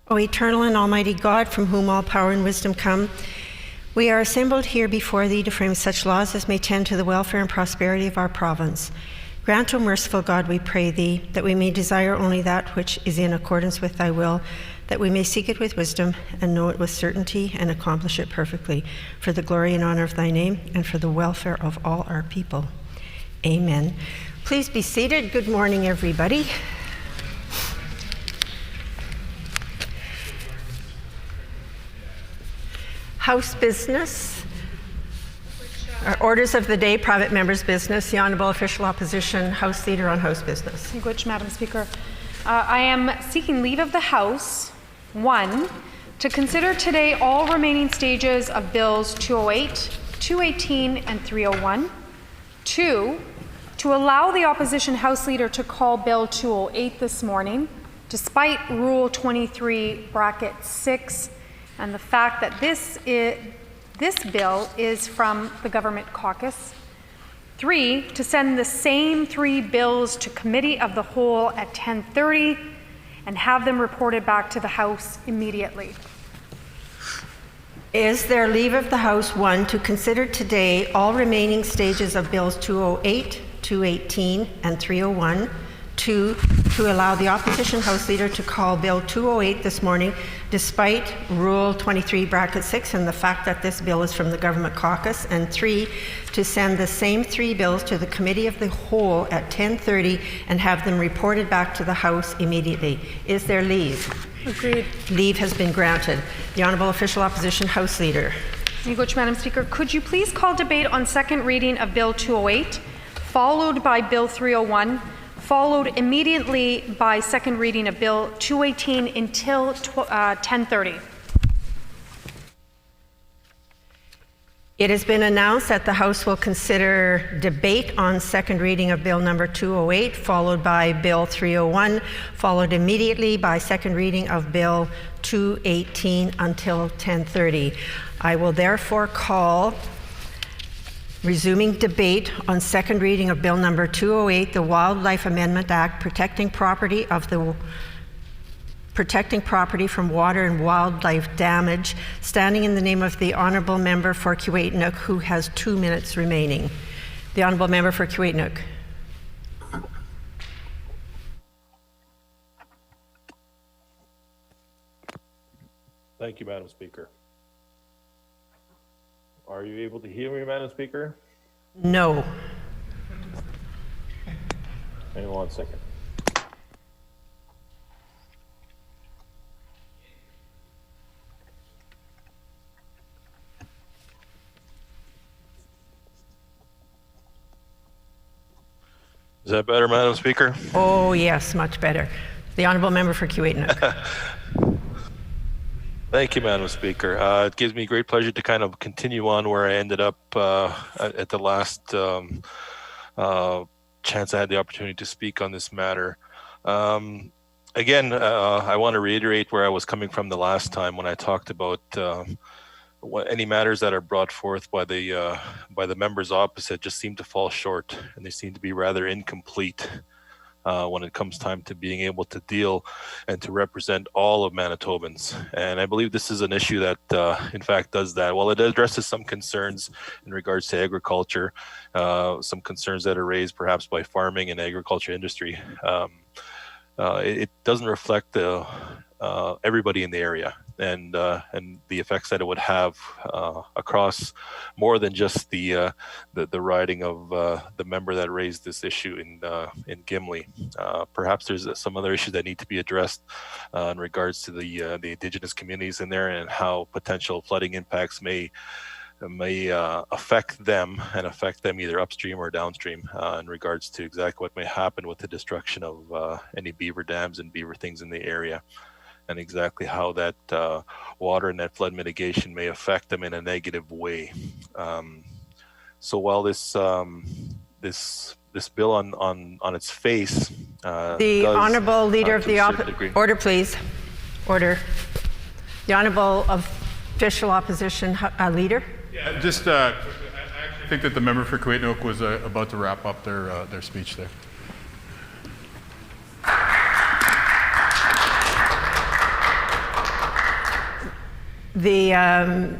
O eternal and almighty God, from whom all power and wisdom come, we are assembled here before thee to frame such laws as may tend to the welfare and prosperity of our province. Grant, O merciful God, we pray thee, that we may desire only that which is in accordance with thy will, that we may seek it with wisdom and know it with certainty and accomplish it perfectly, for the glory and honor of thy name and for the welfare of all our people. Amen. Please be seated. Good morning, everybody. House business. Our orders of the day, private members' business. The Honourable Official Opposition House Leader on House business. Which, Madam Speaker, I am seeking leave of the House, 1, to consider today all remaining stages of Bills 208, 218, and 301. 2, to allow the Opposition House Leader to call Bill 208 this morning, despite Rule 23, bracket 6, and the fact that this bill is from the Government Caucus. 3, to send the same 3 bills to Committee of the Whole at 10:30 and have them reported back to the House immediately. Is there leave of the House, 1, to consider today all remaining stages of Bills 208, 218, and 301. 2, to allow the Opposition House Leader to call Bill 208 this morning, despite Rule 23, bracket 6, and the fact that this bill is from the Government Caucus. And 3, to send the same 3 bills to the Committee of the Whole at 10:30 and have them reported back to the House immediately. Is there leave? Agreed. Leave has been granted. The Honourable Official Opposition House Leader. Madam Speaker, could you please call debate on second reading of Bill 208, followed by Bill 301, followed immediately by second reading of Bill 218 until 10:30. It has been announced that the House will consider debate on second reading of Bill number 208, followed by Bill 301, followed immediately by second reading of Bill 218 until 10:30. I will therefore call resuming debate on second reading of Bill number 208, the Wildlife Amendment Act, protecting property from water and wildlife damage, standing in the name of the Honourable Member for Kiiwetinoong, who has 2 minutes remaining. The Honourable Member for Kiiwetinoong. Thank you, Madam Speaker. Are you able to hear me, Madam Speaker? No. Hang on 1 second. Is that better, Madam Speaker? Oh, yes, much better. The Honourable Member for Kiiwetinoong. Thank you, Madam Speaker. It gives me great pleasure to kind of continue on where I ended up at the last chance I had the opportunity to speak on this matter. Again, I want to reiterate where I was coming from the last time when I talked about any matters that are brought forth by the members opposite just seem to fall short, and they seem to be rather incomplete when it comes time to being able to deal and to represent all of Manitobans. And I believe this is an issue that, in fact, does that. While it addresses some concerns in regards to agriculture, some concerns that are raised perhaps by farming and agriculture industry, it doesn't reflect everybody in the area and the effects that it would have across more than just the riding of the member that raised this issue in Gimli. Perhaps there's some other issues that need to be addressed in regards to the Indigenous communities in there and how potential flooding impacts may affect them and affect them either upstream or downstream in regards to exactly what may happen with the destruction of any beaver dams and beaver things in the area, and exactly how that water and that flood mitigation may affect them in a negative way. So while this bill on its face, the Honourable Leader of the Order, please. Order. The Honourable Official Opposition Leader. Yeah, just I actually think that the member for Kiiwetinoong was about to wrap up their speech there. The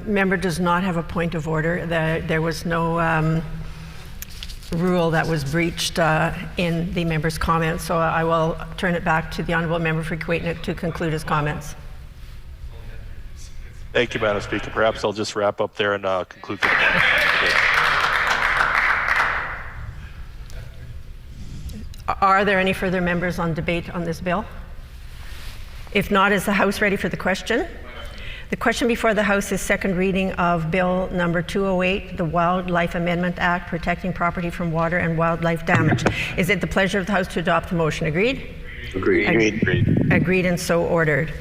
member does not have a point of order. There was no rule that was breached in the member's comments, so I will turn it back to the Honourable Member for Kuwait to conclude his comments. Thank you, Madam Speaker. Perhaps I'll just wrap up there and conclude for the morning. Are there any further members on debate on this bill? If not, is the House ready for the question? The question before the House is second reading of Bill number 208, the Wildlife Amendment Act, protecting property from water and wildlife damage. Is it the pleasure of the House to adopt the motion? Agreed? Agreed. Agreed and so ordered.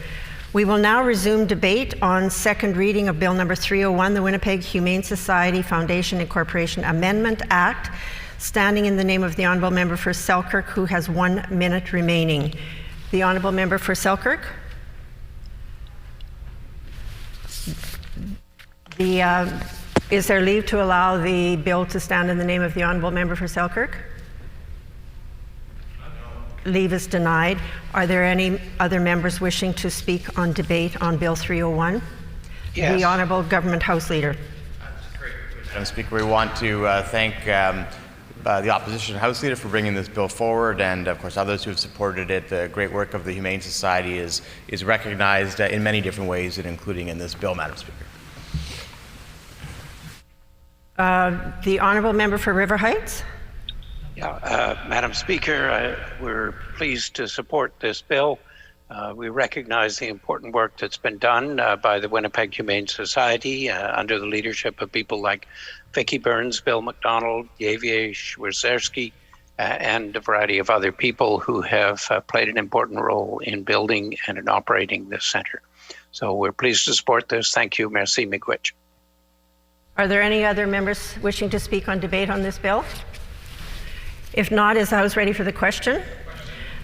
We will now resume debate on second reading of Bill number 301, the Winnipeg Humane Society Foundation Incorporation Amendment Act, standing in the name of the Honourable Member for Selkirk, who has 1 minute remaining. The Honourable Member for Selkirk. Is there leave to allow the bill to stand in the name of the Honourable Member for Selkirk? Leave is denied. Are there any other members wishing to speak on debate on Bill 301? Yes. The Honourable Government House Leader. Madam Speaker, we want to thank the Opposition House Leader for bringing this bill forward, and of course others who have supported it. The great work of the Humane Society is recognized in many different ways, and including in this bill, Madam Speaker. The Honourable Member for River Heights. Madam Speaker, we're pleased to support this bill. We recognize the important work that's been done by the Winnipeg Humane Society under the leadership of people like Vicki Burns, Bill McDonald, Javier Schwerzerski, and a variety of other people who have played an important role in building and in operating this centre. So we're pleased to support this. Thank you. Merci, miigwech. Are there any other members wishing to speak on debate on this bill? If not, is the House ready for the question?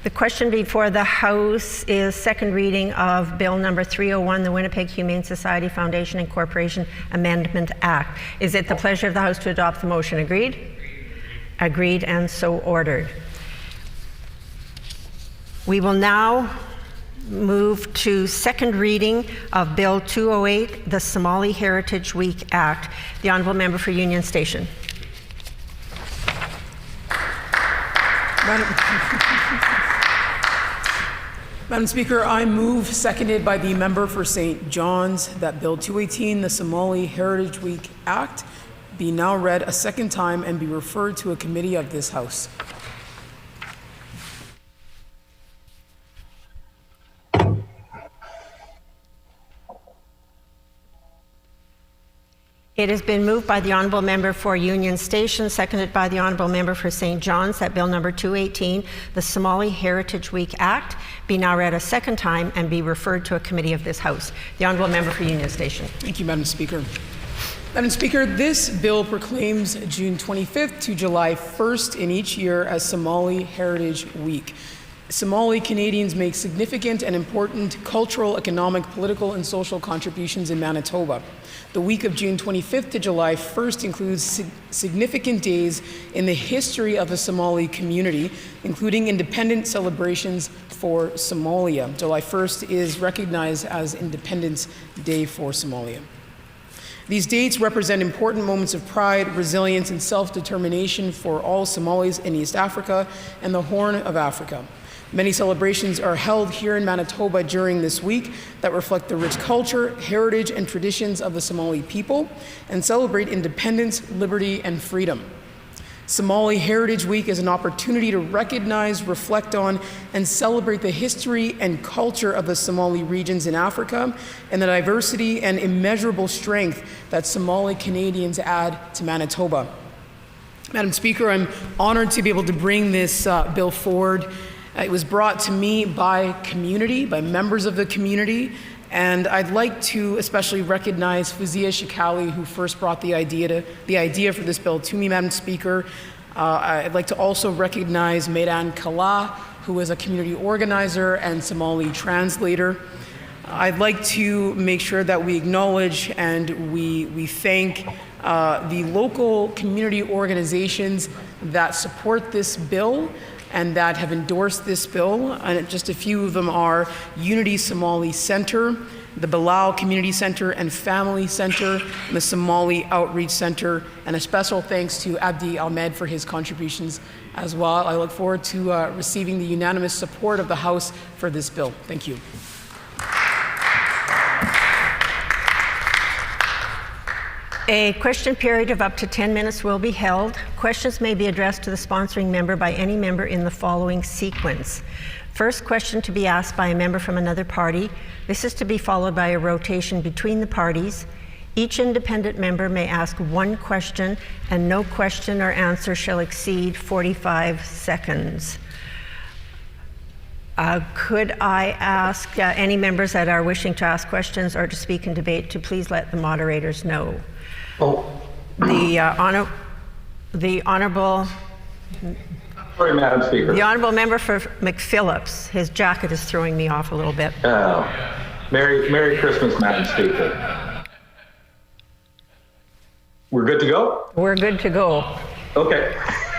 The question before the House is second reading of Bill number 301, the Winnipeg Humane Society Foundation Incorporation Amendment Act. Is it the pleasure of the House to adopt the motion? Agreed? Agreed and so ordered. We will now move to second reading of Bill 208, the Somali Heritage Week Act. The Honourable Member for Union Station. Madam Speaker, I move, seconded by the member for St. John's, that Bill 218, the Somali Heritage Week Act, be now read a second time and be referred to a committee of this House. It has been moved by the Honourable Member for Union Station, seconded by the Honourable Member for St. John's, that Bill number 218, the Somali Heritage Week Act, be now read a second time and be referred to a committee of this House. The Honourable Member for Union Station. Thank you, Madam Speaker. Madam Speaker, this bill proclaims June 25th to July 1st in each year as Somali Heritage Week. Somali Canadians make significant and important cultural, economic, political, and social contributions in Manitoba. The week of June 25th to July 1st includes significant days in the history of the Somali community, including independence celebrations for Somalia. July 1st is recognized as Independence Day for Somalia. These dates represent important moments of pride, resilience, and self-determination for all Somalis in East Africa and the Horn of Africa. Many celebrations are held here in Manitoba during this week that reflect the rich culture, heritage, and traditions of the Somali people and celebrate independence, liberty, and freedom. Somali Heritage Week is an opportunity to recognize, reflect on, and celebrate the history and culture of the Somali regions in Africa and the diversity and immeasurable strength that Somali Canadians add to Manitoba. Madam Speaker, I'm honored to be able to bring this bill forward. It was brought to me by community, by members of the community, and I'd like to especially recognize Fuzia Shikali, who first brought the idea for this bill to me, Madam Speaker. I'd like to also recognize Maidan Kala, who is a community organizer and Somali translator. I'd like to make sure that we acknowledge and we thank the local community organizations that support this bill and that have endorsed this bill. And just a few of them are Unity Somali Center, the Bilal Community Center and Family Center, and the Somali Outreach Center, and a special thanks to Abdi Ahmed for his contributions as well. I look forward to receiving the unanimous support of the House for this bill. Thank you. A question period of up to 10 minutes will be held. Questions may be addressed to the sponsoring member by any member in the following sequence. First question to be asked by a member from another party. This is to be followed by a rotation between the parties. Each independent member may ask one question, and no question or answer shall exceed 45 seconds. Could I ask any members that are wishing to ask questions or to speak in debate to please let the moderators know? The honourable. Sorry, Madam Speaker. The honourable member for McPhillips. His jacket is throwing me off a little bit. Merry Christmas, Madam Speaker. We're good to go? We're good to go. Okay.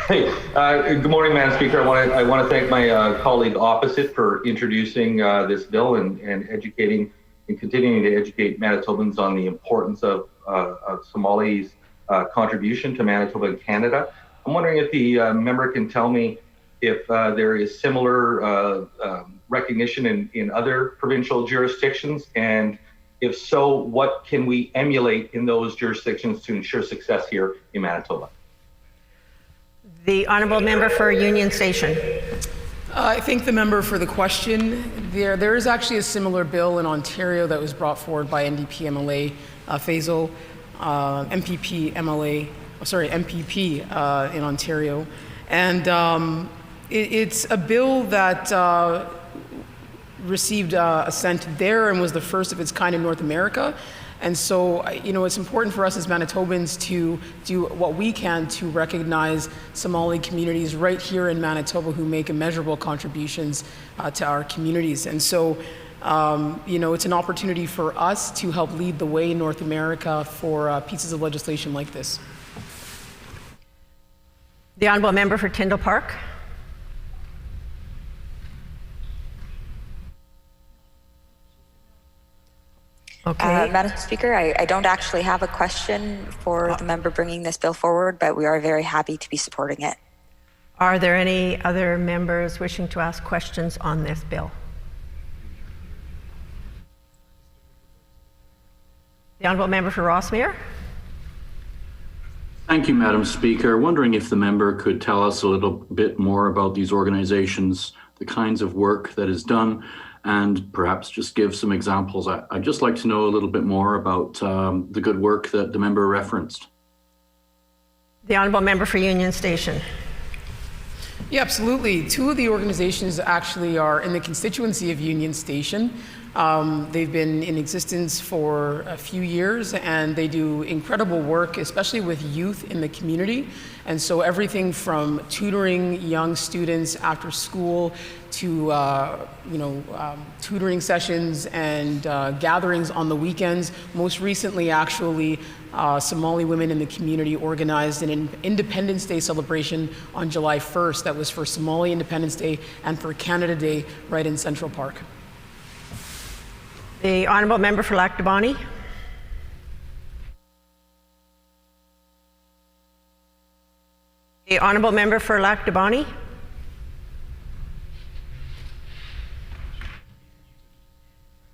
Hey, good morning, Madam Speaker. I want to thank my colleague opposite for introducing this bill and educating and continuing to educate Manitobans on the importance of Somali's contribution to Manitoba and Canada. I'm wondering if the member can tell me if there is similar recognition in other provincial jurisdictions, and if so, what can we emulate in those jurisdictions to ensure success here in Manitoba? The honourable member for Union Station. I thank the member for the question. There is actually a similar bill in Ontario that was brought forward by NDP MLA Faisal, MPP in Ontario. And it's a bill that received assent there and was the first of its kind in North America. And so, it's important for us as Manitobans to do what we can to recognize Somali communities right here in Manitoba who make immeasurable contributions to our communities. And so, it's an opportunity for us to help lead the way in North America for pieces of legislation like this. The honourable member for Tyndall Park. Okay. Madam Speaker, I don't actually have a question for the member bringing this bill forward, but we are very happy to be supporting it. Are there any other members wishing to ask questions on this bill? The honourable member for Rossmere. Thank you, Madam Speaker. Wondering if the member could tell us a little bit more about these organizations, the kinds of work that is done, and perhaps just give some examples. I'd just like to know a little bit more about the good work that the member referenced. The honourable member for Union Station. Yeah, absolutely. Two of the organizations actually are in the constituency of Union Station. They've been in existence for a few years, and they do incredible work, especially with youth in the community. And so everything from tutoring young students after school to tutoring sessions and gatherings on the weekends. Most recently, actually, Somali women in the community organized an Independence Day celebration on July 1st that was for Somali Independence Day and for Canada Day right in Central Park. The honourable member for Lac du Bonny. The honourable member for Lac du Bonny.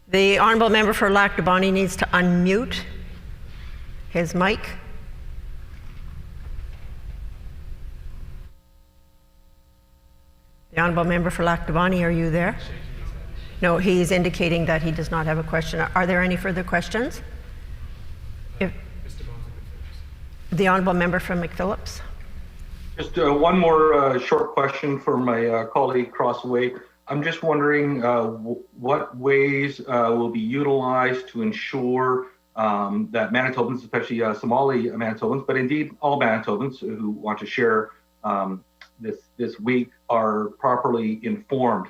The honourable member for Lac du Bonny needs to unmute his mic. The honourable member for Lac du Bonny, are you there? No, he's indicating that he does not have a question. Are there any further questions? The honourable member from McPhillips. Just one more short question for my colleague across the way. I'm just wondering what ways will be utilized to ensure that Manitobans, especially Somali Manitobans, but indeed all Manitobans who want to share this week, are properly informed,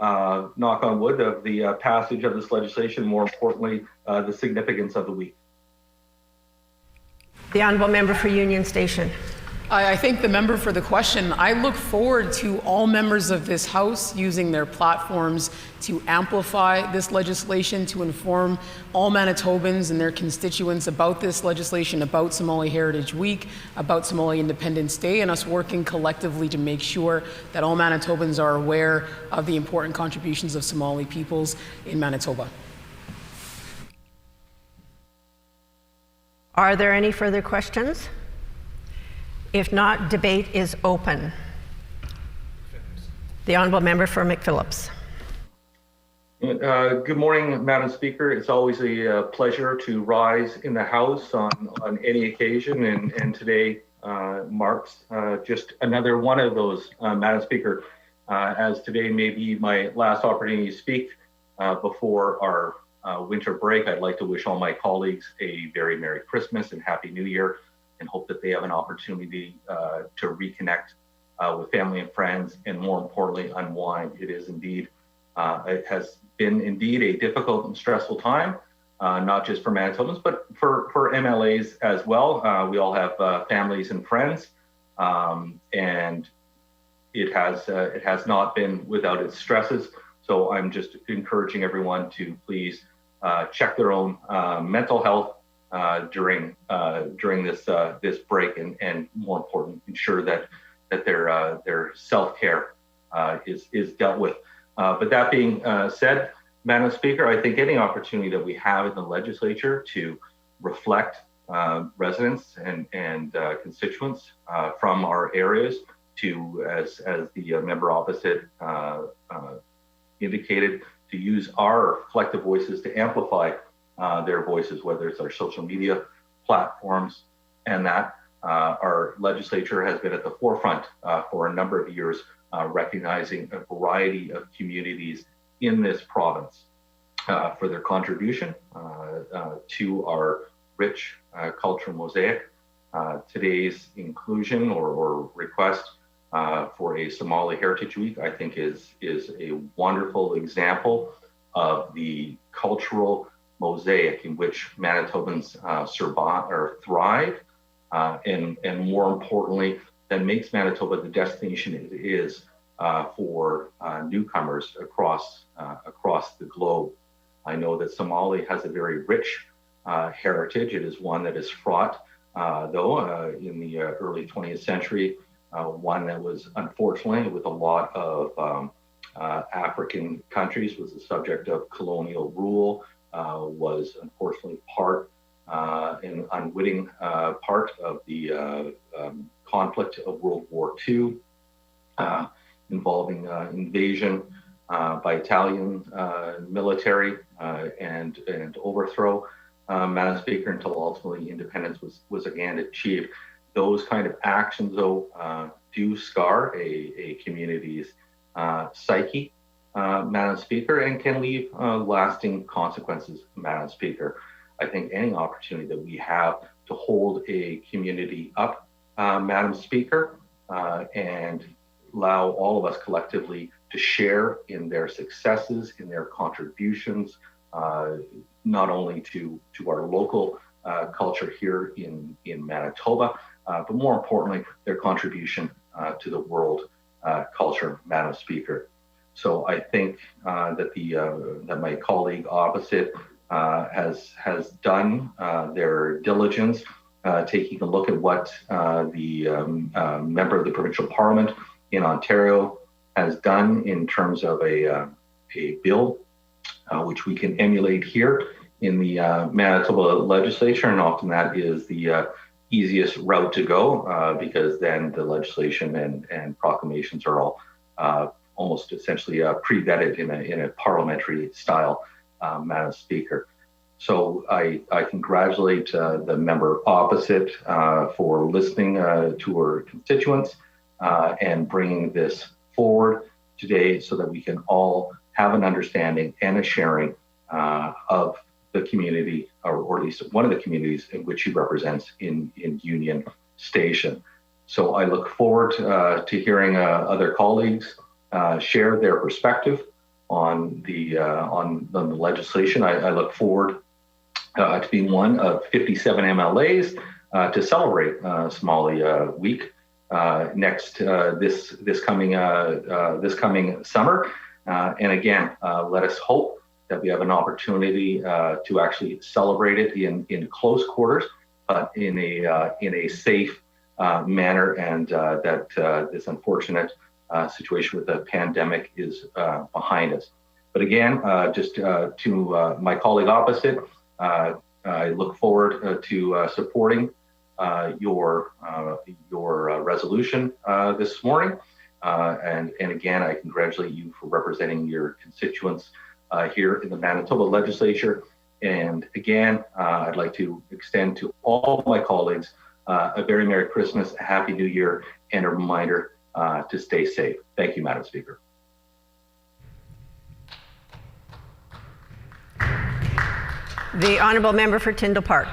knock on wood, of the passage of this legislation, more importantly, the significance of the week. The honourable member for Union Station. I thank the member for the question. I look forward to all members of this House using their platforms to amplify this legislation, to inform all Manitobans and their constituents about this legislation, about Somali Heritage Week, about Somali Independence Day, and us working collectively to make sure that all Manitobans are aware of the important contributions of Somali peoples in Manitoba. Are there any further questions? If not, debate is open. The Honourable Member for McPhillips. Good morning, Madam Speaker. It's always a pleasure to rise in the House on any occasion, and today marks just another one of those, Madam Speaker, as today may be my last opportunity to speak before our winter break. I'd like to wish all my colleagues a very Merry Christmas and Happy New Year, and hope that they have an opportunity to reconnect with family and friends, and more importantly, unwind. It is indeed, it has been indeed a difficult and stressful time, not just for Manitobans, but for MLAs as well. We all have families and friends, and it has not been without its stresses. So I'm just encouraging everyone to please check their own mental health during this break, and more important, ensure that their self-care is dealt with. But that being said, Madam Speaker, I think any opportunity that we have in the legislature to reflect residents and constituents from our areas, to, as the member opposite indicated, to use our collective voices to amplify their voices, whether it's our social media platforms, and that our legislature has been at the forefront for a number of years, recognizing a variety of communities in this province for their contribution to our rich cultural mosaic. Today's inclusion or request for a Somali Heritage Week, I think, is a wonderful example of the cultural mosaic in which Manitobans survive or thrive, and more importantly, that makes Manitoba the destination it is for newcomers across the globe. I know that Somali has a very rich heritage. It is one that is fraught, though, in the early 20th century, one that was unfortunately, with a lot of African countries, was the subject of colonial rule, was unfortunately an unwitting part of the conflict of World War II, involving invasion by Italian military and overthrow, Madam Speaker, until ultimately independence was again achieved. Those kind of actions, though, do scar a community's psyche, Madam Speaker, and can leave lasting consequences, Madam Speaker. I think any opportunity that we have to hold a community up, Madam Speaker, and allow all of us collectively to share in their successes, in their contributions, not only to our local culture here in Manitoba, but more importantly, their contribution to the world culture, Madam Speaker. So I think that my colleague opposite has done their diligence, taking a look at what the member of the provincial parliament in Ontario has done in terms of a bill, which we can emulate here in the Manitoba legislature, and often that is the easiest route to go, because then the legislation and proclamations are all almost essentially pre-vetted in a parliamentary style, Madam Speaker. So I congratulate the member opposite for listening to her constituents and bringing this forward today, so that we can all have an understanding and a sharing of the community, or at least one of the communities in which she represents in Union Station. So I look forward to hearing other colleagues share their perspective on the legislation. I look forward to being one of 57 MLAs to celebrate Somali Week this coming summer. And again, let us hope that we have an opportunity to actually celebrate it in close quarters, but in a safe manner, and that this unfortunate situation with the pandemic is behind us. But again, just to my colleague opposite, I look forward to supporting your resolution this morning. And again, I congratulate you for representing your constituents here in the Manitoba Legislature. And again, I'd like to extend to all my colleagues a very Merry Christmas, a Happy New Year, and a reminder to stay safe. Thank you, Madam Speaker. The Honourable Member for Tyndall Park.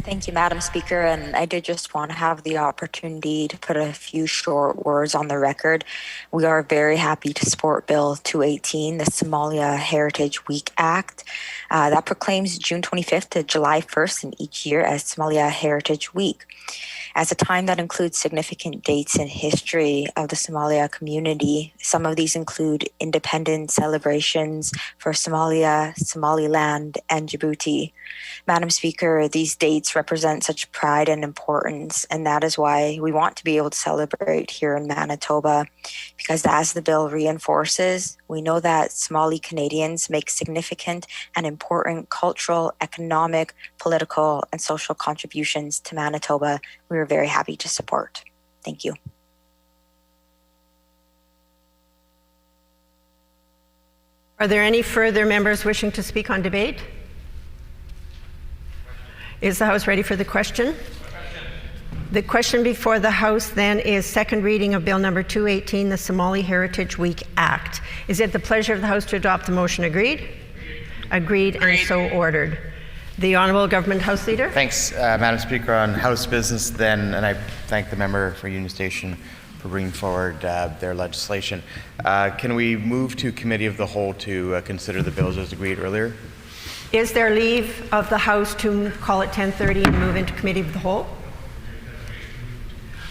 Thank you, Madam Speaker. And I did just want to have the opportunity to put a few short words on the record. We are very happy to support Bill 218, the Somalia Heritage Week Act. That proclaims June 25th to July 1st in each year as Somalia Heritage Week. As a time that includes significant dates in history of the Somalia community, some of these include independence celebrations for Somalia, Somaliland, and Djibouti. Madam Speaker, these dates represent such pride and importance, and that is why we want to be able to celebrate here in Manitoba, because as the bill reinforces, we know that Somali Canadians make significant and important cultural, economic, political, and social contributions to Manitoba. We are very happy to support. Thank you. Are there any further members wishing to speak on debate? Is the House ready for the question? The question before the House then is second reading of Bill number 218, the Somali Heritage Week Act. Is it the pleasure of the House to adopt the motion? Agreed? Agreed, and so ordered. The Honourable Government House Leader. Thanks, Madam Speaker. On House business then, and I thank the member for Union Station for bringing forward their legislation. Can we move to Committee of the Whole to consider the bills as agreed earlier? Is there leave of the House to call it 10:30 and move into Committee of the Whole?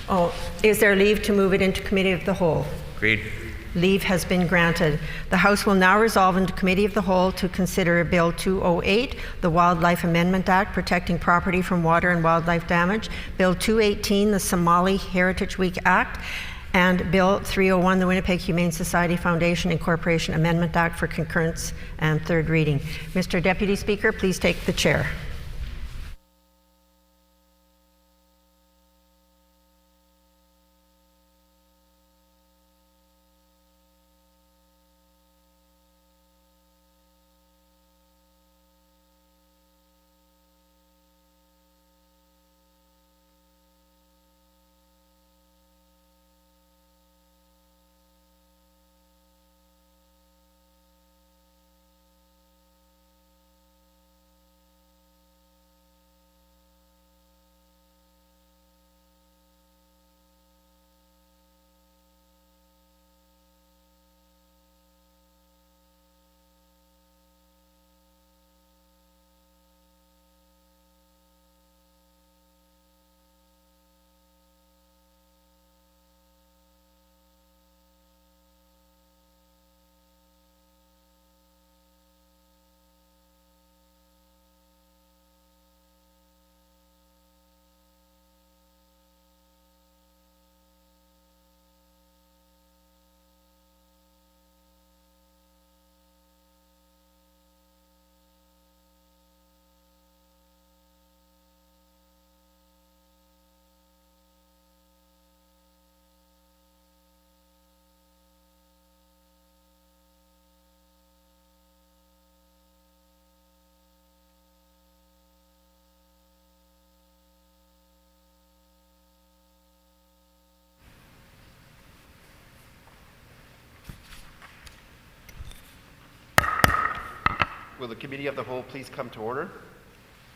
Oh, is there leave to move it into Committee of the Whole? Agreed. Leave has been granted. The House will now resolve into Committee of the Whole to consider Bill 208, the Wildlife Amendment Act, protecting property from water and wildlife damage, Bill 218, the Somali Heritage Week Act, and Bill 301, the Winnipeg Humane Society Foundation Incorporation Amendment Act for concurrence and third reading. Mr. Deputy Speaker, please take the chair. Will the Committee of the Whole please come to order?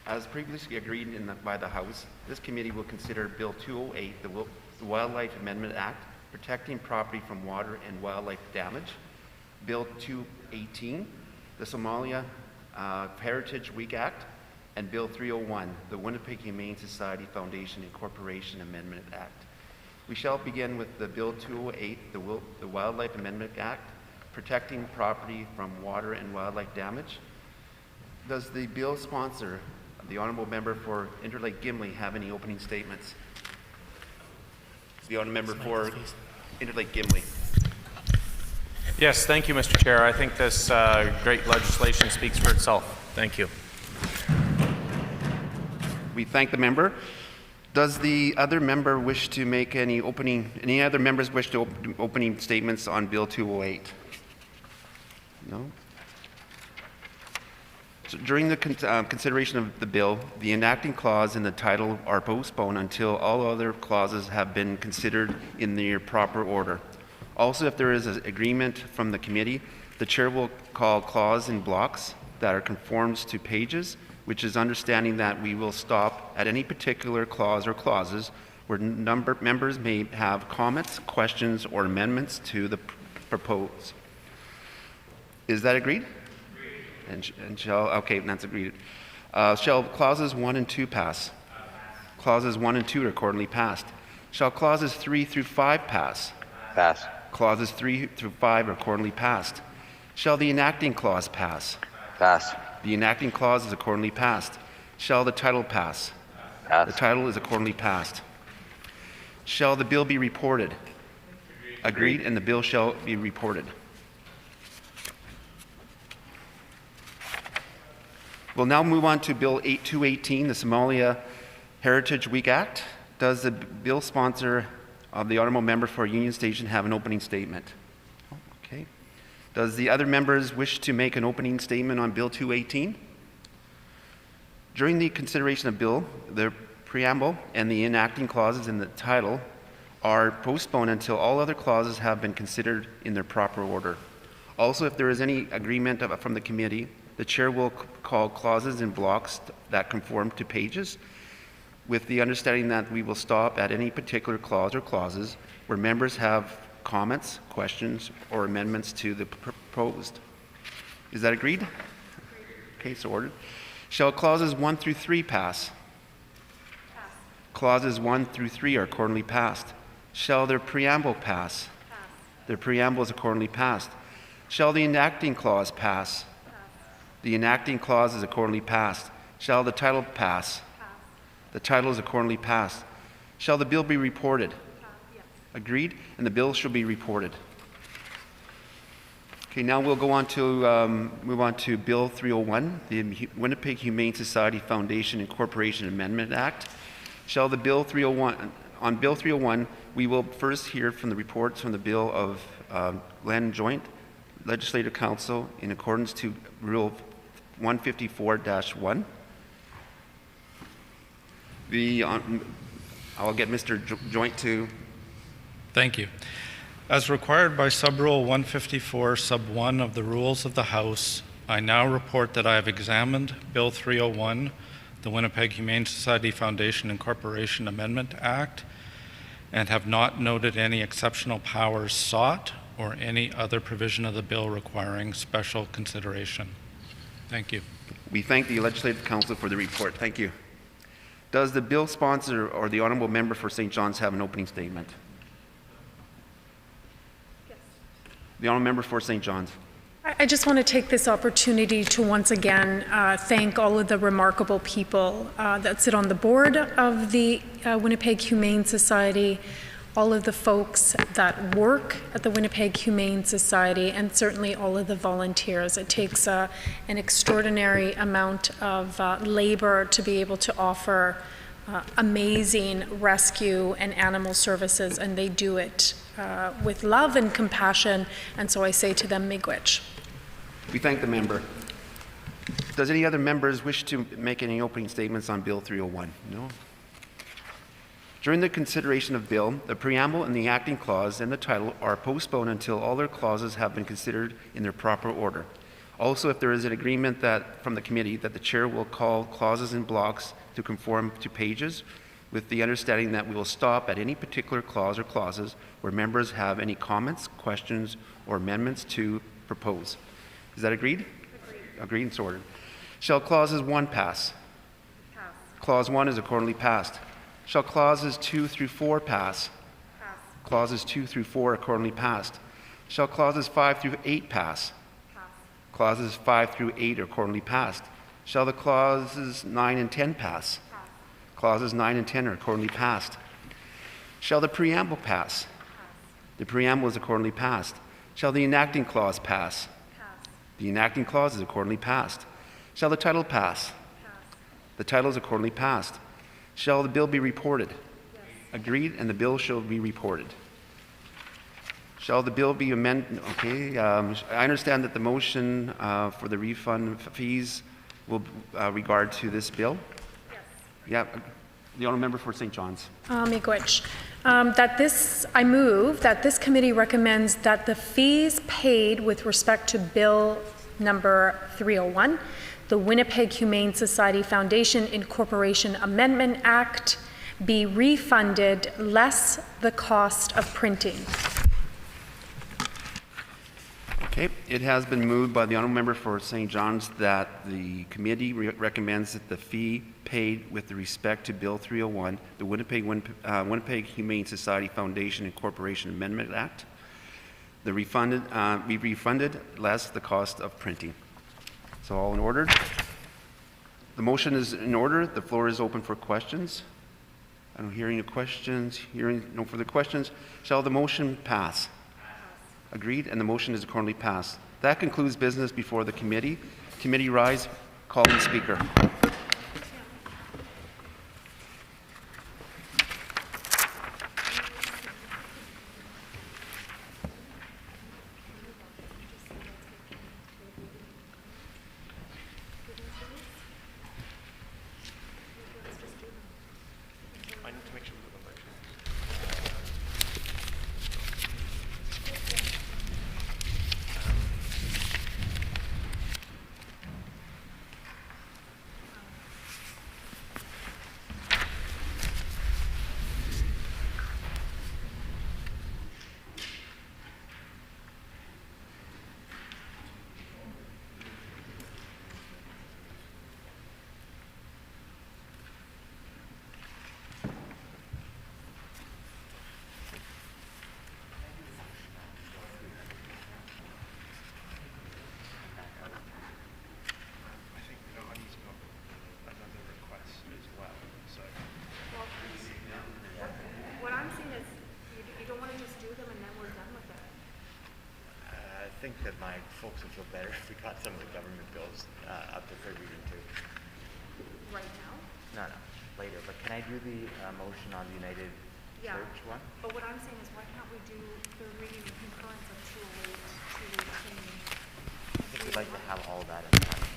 As previously agreed by the House, this committee will consider Bill 208, the Wildlife Amendment Act, protecting property from water and wildlife damage, Bill 218, the Somalia Heritage Week Act, and Bill 301, the Winnipeg Humane Society Foundation Incorporation Amendment Act. We shall begin with the Bill 208, the Wildlife Amendment Act, protecting property from water and wildlife damage. Does the bill sponsor, the Honourable Member for Interlake Gimli, have any opening statements? The Honourable Member for Interlake Gimli. Yes, thank you, Mr. Chair. I think this great legislation speaks for itself. Thank you. We thank the member. Does the other member wish to make any other members wish to opening statements on Bill 208? No? So during the consideration of the bill, the enacting clause and the title are postponed until all other clauses have been considered in their proper order. Also, if there is an agreement from the committee, the chair will call clause in blocks that are conforms to pages, which is understanding that we will stop at any particular clause or clauses where members may have comments, questions, or amendments to the proposed. Is that agreed? And shall, okay, that's agreed. Shall clauses 1 and 2 pass? Clauses 1 and 2 are accordingly passed. Shall clauses 3 through 5 pass? Pass. Clauses 3 through 5 are accordingly passed. Shall the enacting clause pass? Pass. The enacting clause is accordingly passed. Shall the title pass? Pass. The title is accordingly passed. Shall the bill be reported? Agreed, and the bill shall be reported. We'll now move on to Bill 8218, the Somalia Heritage Week Act. Does the bill sponsor of the Honourable Member for Union Station have an opening statement? Okay. Does the other members wish to make an opening statement on Bill 218? During the consideration of Bill, the preamble and the enacting clauses in the title are postponed until all other clauses have been considered in their proper order. Also, if there is any agreement from the committee, the chair will call clauses in blocks that conform to pages, with the understanding that we will stop at any particular clause or clauses where members have comments, questions, or amendments to the proposed. Is that agreed? Okay, so ordered. Shall clauses 1 through 3 pass? Pass. Clauses 1 through 3 are accordingly passed. Shall their preamble pass? Pass. Their preamble is accordingly passed. Shall the enacting clause pass? Pass. The enacting clause is accordingly passed. Shall the title pass? Pass. The title is accordingly passed. Shall the bill be reported? Yes. Agreed, and the bill shall be reported. Okay, now we'll go on to move on to Bill 301, the Winnipeg Humane Society Foundation Incorporation Amendment Act. Shall the Bill 301, on Bill 301, we will first hear from the reports from the Bill of Land Joint Legislative Council in accordance to Rule 154-1. I'll get Mr. Joint to. Thank you. As required by Subrule 154, Sub 1 of the Rules of the House, I now report that I have examined Bill 301, the Winnipeg Humane Society Foundation Incorporation Amendment Act, and have not noted any exceptional powers sought or any other provision of the bill requiring special consideration. Thank you. We thank the Legislative Council for the report. Thank you. Does the bill sponsor or the Honourable Member for St. John's have an opening statement? Yes. The Honourable Member for St. John's. I just want to take this opportunity to once again thank all of the remarkable people that sit on the board of the Winnipeg Humane Society, all of the folks that work at the Winnipeg Humane Society, and certainly all of the volunteers. It takes an extraordinary amount of labor to be able to offer amazing rescue and animal services, and they do it with love and compassion, and so I say to them, miigwech. We thank the member. Does any other members wish to make any opening statements on Bill 301? No? During the consideration of bill, the preamble and the acting clause and the title are postponed until all their clauses have been considered in their proper order. Also, if there is an agreement that from the committee that the chair will call clauses in blocks to conform to pages, with the understanding that we will stop at any particular clause or clauses where members have any comments, questions, or amendments to propose. Is that agreed? Agreed and so ordered. Shall clauses 1 pass? Clause 1 is accordingly passed. Shall clauses 2 through 4 pass? Pass. Clauses 2 through 4 accordingly passed. Shall clauses 5 through 8 pass? Pass. Clauses 5 through 8 are accordingly passed. Shall the clauses 9 and 10 pass? Pass. Clauses 9 and 10 are accordingly passed. Shall the preamble pass? Pass. The preamble is accordingly passed. Shall the enacting clause pass? Pass. The enacting clause is accordingly passed. Shall the title pass? Pass. The title is accordingly passed. Shall the bill be reported? Yes. Agreed, and the bill shall be reported. Shall the bill be amended? Okay, I understand that the motion for the refund of fees will regard to this bill? Yes. Yeah, the honourable member for St. John's. Miigwech. I move that this committee recommends that the fees paid with respect to Bill number 301, the Winnipeg Humane Society Foundation Incorporation Amendment Act, be refunded less the cost of printing. Okay, it has been moved by the honourable member for St. John's that the committee recommends that the fee paid with respect to Bill 301, the Winnipeg Humane Society Foundation Incorporation Amendment Act, be refunded less the cost of printing. So all in order. The motion is in order. The floor is open for questions. I don't hear any questions. Hearing no further questions. Shall the motion pass? Agreed, and the motion is accordingly passed. That concludes business before the committee. Committee rise. Calling speaker. I think that my folks would feel better if we got some of the government bills up to third reading too. Right now? No, later. But can I do the motion on the United Church one? But what I'm saying is, why can't we do third reading and concurrence of 208, 218? I think we'd like to have all that in time.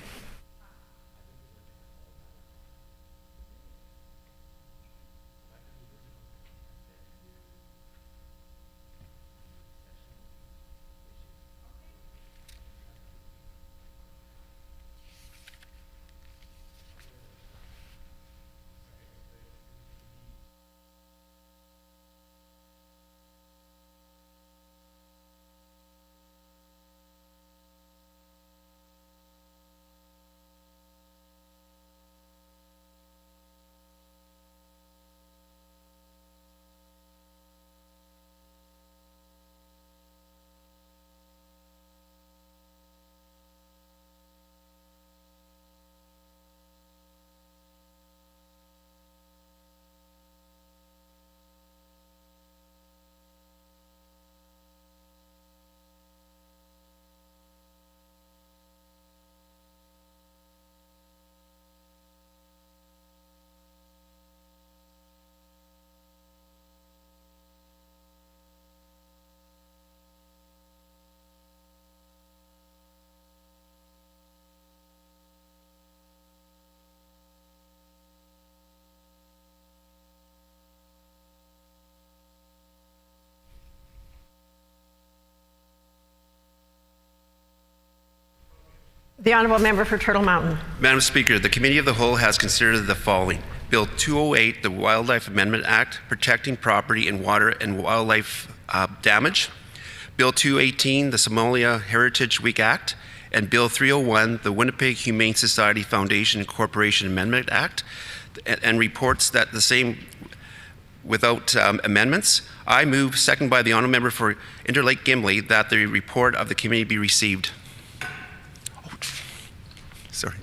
The Honourable Member for Turtle Mountain. Madam Speaker, the Committee of the Whole has considered the following. Bill 208, the Wildlife Amendment Act, protecting property and water and wildlife damage. Bill 218, the Somalia Heritage Week Act. And Bill 301, the Winnipeg Humane Society Foundation Incorporation Amendment Act. and reports that the same without amendments. I move, second by the honourable member for Interlake Gimli, that the report of the committee be received. Sorry.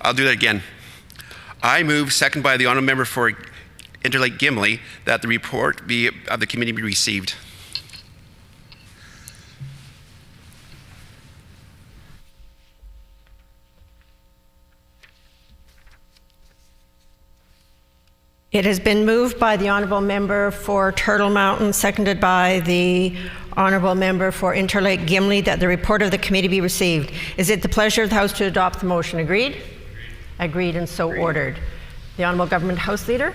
I'll do that again. I move, second by the honourable member for Interlake Gimli, that the report of the committee be received. It has been moved by the honourable member for Turtle Mountain, seconded by the honourable member for Interlake Gimli, that the report of the committee be received. Is it the pleasure of the House to adopt the motion? Agreed? Agreed, and so ordered. The Honourable Government House Leader.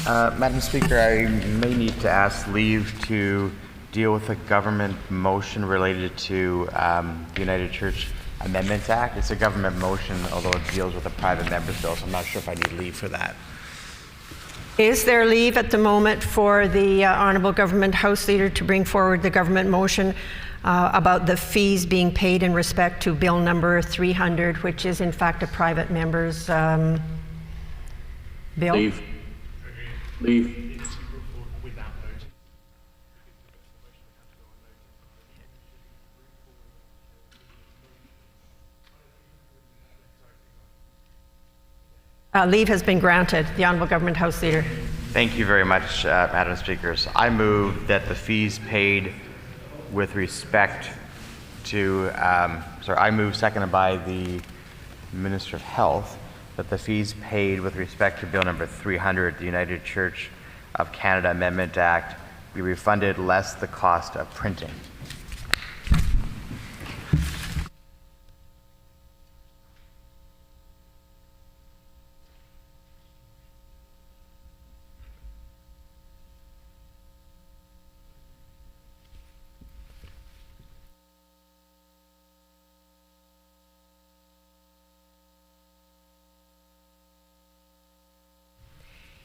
Madam Speaker, I may need to ask leave to deal with a government motion related to the United Church Amendment Act. It's a government motion, although it deals with a private member's bill, so I'm not sure if I need leave for that. Is there leave at the moment for the Honourable Government House Leader to bring forward the government motion about the fees being paid in respect to Bill number 300, which is in fact a private member's bill? Leave. Leave. Leave has been granted. The Honourable Government House Leader. Thank you very much, Madam Speaker. So I move that the fees paid with respect to, I move, seconded by the Minister of Health, that the fees paid with respect to Bill number 300, the United Church of Canada Amendment Act, be refunded less the cost of printing.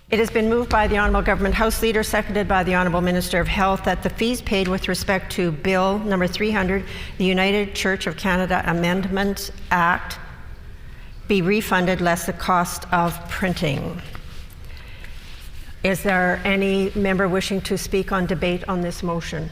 It has been moved by the Honourable Government House Leader, seconded by the Honourable Minister of Health, that the fees paid with respect to Bill number 300, the United Church of Canada Amendment Act, be refunded less the cost of printing. Is there any member wishing to speak on debate on this motion?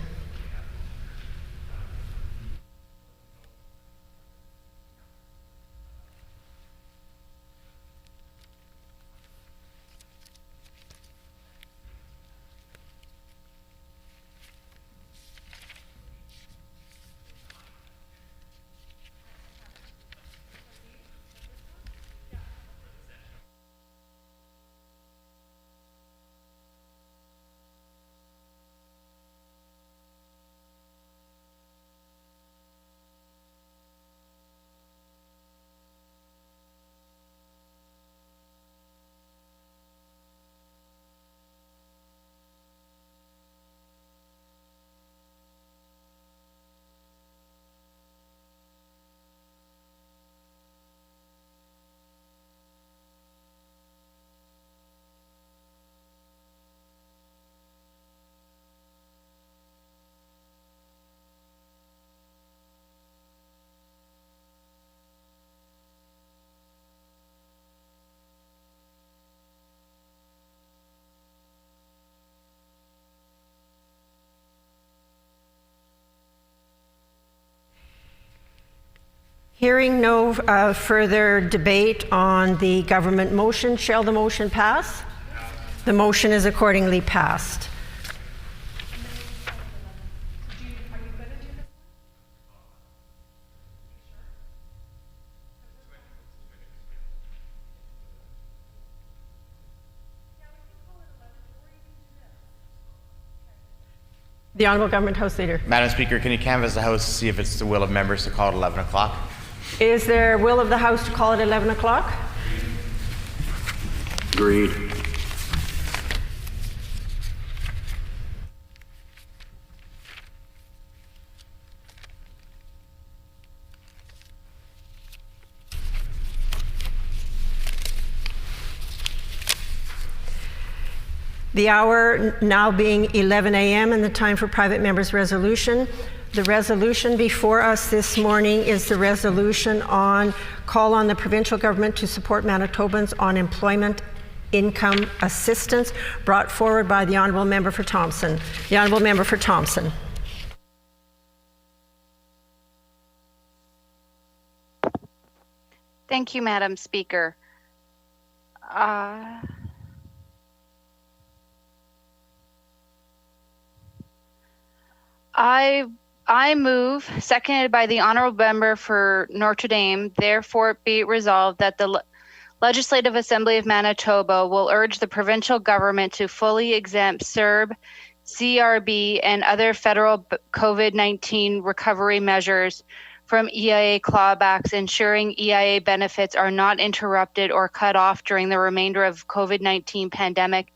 Hearing no further debate on the government motion, shall the motion pass? The motion is accordingly passed. The Honourable Government House Leader. Madam Speaker, can you canvass the House to see if it's the will of members to call it 11 o'clock? Is there will of the House to call it 11 o'clock? Agreed. The hour now being 11 a.m. and the time for private members' resolution, The resolution before us this morning is the resolution on call on the provincial government to support Manitobans on employment income assistance, brought forward by the Honourable Member for Thompson. The Honourable Member for Thompson. Thank you, Madam Speaker. I move, seconded by the Honourable Member for Notre Dame, therefore be it resolved that the Legislative Assembly of Manitoba will urge the provincial government to fully exempt CERB, CRB, and other federal COVID-19 recovery measures from EIA clawbacks, ensuring EIA benefits are not interrupted or cut off during the remainder of COVID-19 pandemic,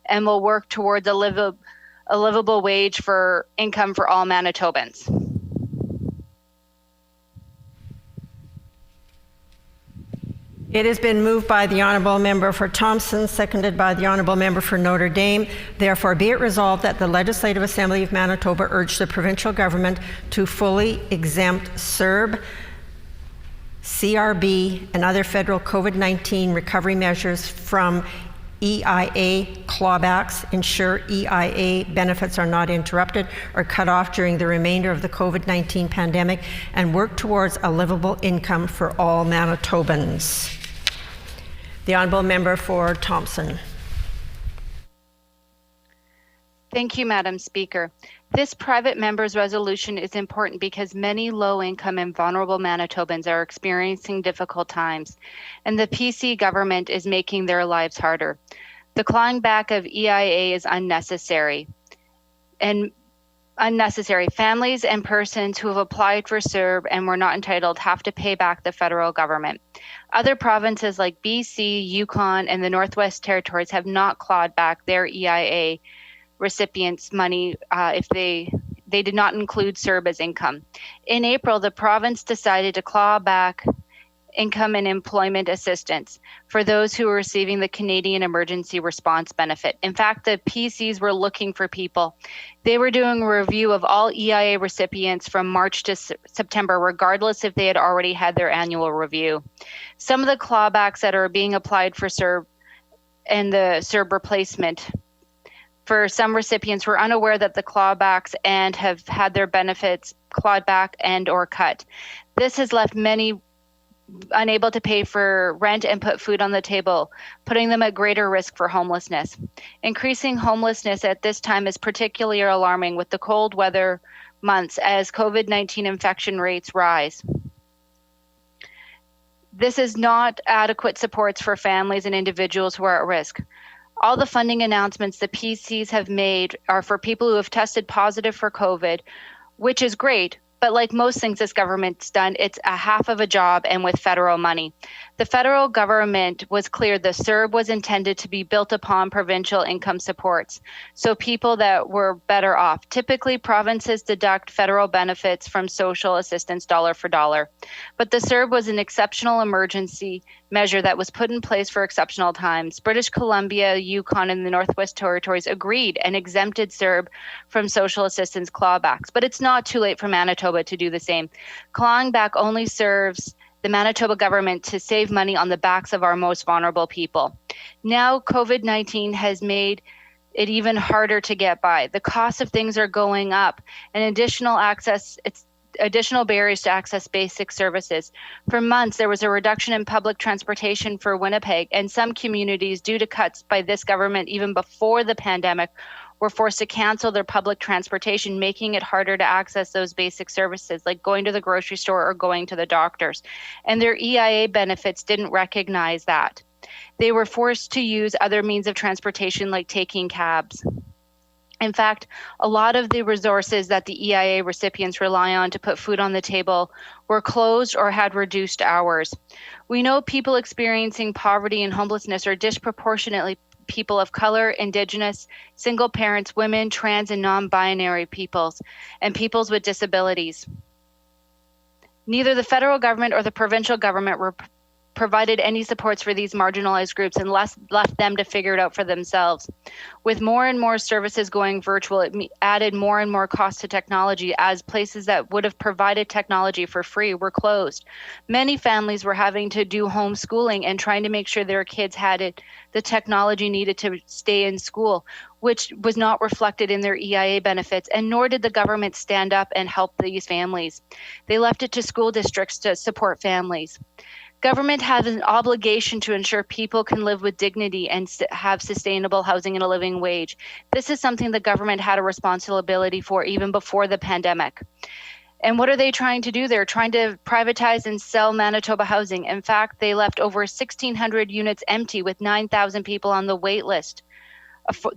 and will work towards a livable wage for income for all Manitobans. It has been moved by the Honourable Member for Thompson, seconded by the Honourable Member for Notre Dame. Therefore, be it resolved that the Legislative Assembly of Manitoba urge the provincial government to fully exempt CERB, CRB, and other federal COVID-19 recovery measures from EIA clawbacks, ensure EIA benefits are not interrupted or cut off during the remainder of the COVID-19 pandemic, and work towards a livable income for all Manitobans. The Honourable Member for Thompson. Thank you, Madam Speaker. This private member's resolution is important because many low-income and vulnerable Manitobans are experiencing difficult times, and the PC government is making their lives harder. The clawing back of EIA is unnecessary. Families and persons who have applied for CERB and were not entitled have to pay back the federal government. Other provinces like BC, Yukon, and the Northwest Territories have not clawed back their EIA recipients' money if they did not include CERB as income. In April, the province decided to claw back income and employment assistance for those who were receiving the Canadian Emergency Response Benefit. In fact, the PCs were looking for people. They were doing a review of all EIA recipients from March to September, regardless if they had already had their annual review. Some of the clawbacks that are being applied for CERB and the CERB replacement for some recipients were unaware that the clawbacks and have had their benefits clawed back and or cut. This has left many unable to pay for rent and put food on the table, putting them at greater risk for homelessness. Increasing homelessness at this time is particularly alarming with the cold weather months as COVID-19 infection rates rise. This is not adequate supports for families and individuals who are at risk. All the funding announcements the PCs have made are for people who have tested positive for COVID, which is great. But like most things this government's done, it's a half of a job and with federal money. The federal government was clear the CERB was intended to be built upon provincial income supports, so people that were better off. Typically, provinces deduct federal benefits from social assistance dollar for dollar. But the CERB was an exceptional emergency measure that was put in place for exceptional times. British Columbia, Yukon, and the Northwest Territories agreed and exempted CERB from social assistance clawbacks. But it's not too late for Manitoba to do the same. Clawing back only serves the Manitoba government to save money on the backs of our most vulnerable people. Now, COVID-19 has made it even harder to get by. The cost of things are going up, and additional barriers to access basic services. For months, there was a reduction in public transportation for Winnipeg, and some communities, due to cuts by this government even before the pandemic, were forced to cancel their public transportation, making it harder to access those basic services like going to the grocery store or going to the doctors. And their EIA benefits didn't recognize that. They were forced to use other means of transportation like taking cabs. In fact, a lot of the resources that the EIA recipients rely on to put food on the table were closed or had reduced hours. We know people experiencing poverty and homelessness are disproportionately people of color, Indigenous, single parents, women, trans and non-binary peoples, and peoples with disabilities. Neither the federal government or the provincial government provided any supports for these marginalized groups and left them to figure it out for themselves. With more and more services going virtual, it added more and more cost to technology, as places that would have provided technology for free were closed. Many families were having to do homeschooling and trying to make sure their kids had the technology needed to stay in school, which was not reflected in their EIA benefits, and nor did the government stand up and help these families. They left it to school districts to support families. Government has an obligation to ensure people can live with dignity and have sustainable housing and a living wage. This is something the government had a responsibility for even before the pandemic. And what are they trying to do? They're trying to privatize and sell Manitoba housing. In fact, they left over 1,600 units empty with 9,000 people on the wait list.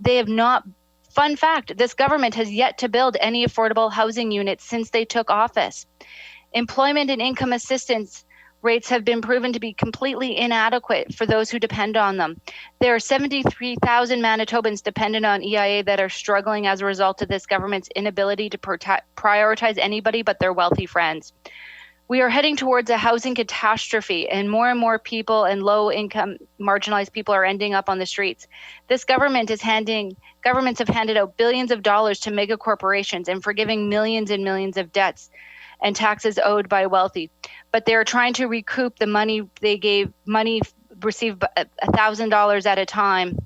They have not, fun fact, this government has yet to build any affordable housing units since they took office. Employment and income assistance rates have been proven to be completely inadequate for those who depend on them. There are 73,000 Manitobans dependent on EIA that are struggling as a result of this government's inability to prioritize anybody but their wealthy friends. We are heading towards a housing catastrophe, and more people and low-income marginalized people are ending up on the streets. This governments have handed out billions of dollars to mega corporations and forgiving millions and millions of debts and taxes owed by wealthy. But they're trying to recoup the money they gave, received $1,000 at a time,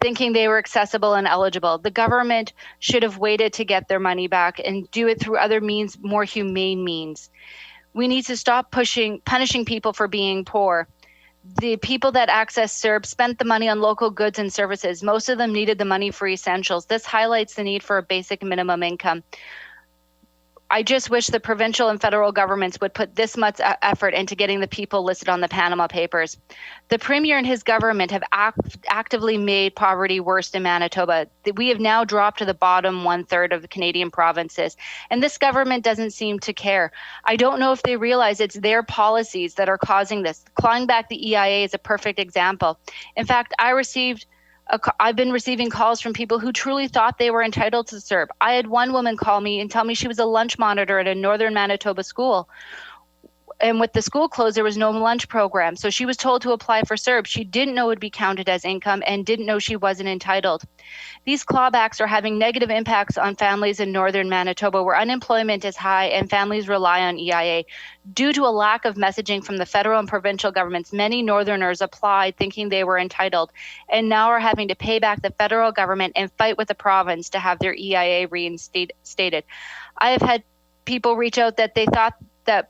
thinking they were accessible and eligible. The government should have waited to get their money back and do it through other means, more humane means. We need to stop punishing people for being poor. The people that access CERB spent the money on local goods and services. Most of them needed the money for essentials. This highlights the need for a basic minimum income. I just wish the provincial and federal governments would put this much effort into getting the people listed on the Panama Papers. The Premier and his government have actively made poverty worse in Manitoba. We have now dropped to the bottom 1/3 of the Canadian provinces, and this government doesn't seem to care. I don't know if they realize it's their policies that are causing this. Clawing back the EIA is a perfect example. In fact, I've been receiving calls from people who truly thought they were entitled to CERB. I had one woman call me and tell me she was a lunch monitor at a northern Manitoba school. And with the school closed, there was no lunch program. So she was told to apply for CERB. She didn't know it would be counted as income and didn't know she wasn't entitled. These clawbacks are having negative impacts on families in northern Manitoba, where unemployment is high and families rely on EIA. Due to a lack of messaging from the federal and provincial governments, many northerners applied thinking they were entitled and now are having to pay back the federal government and fight with the province to have their EIA reinstated. I have had people reach out that they thought that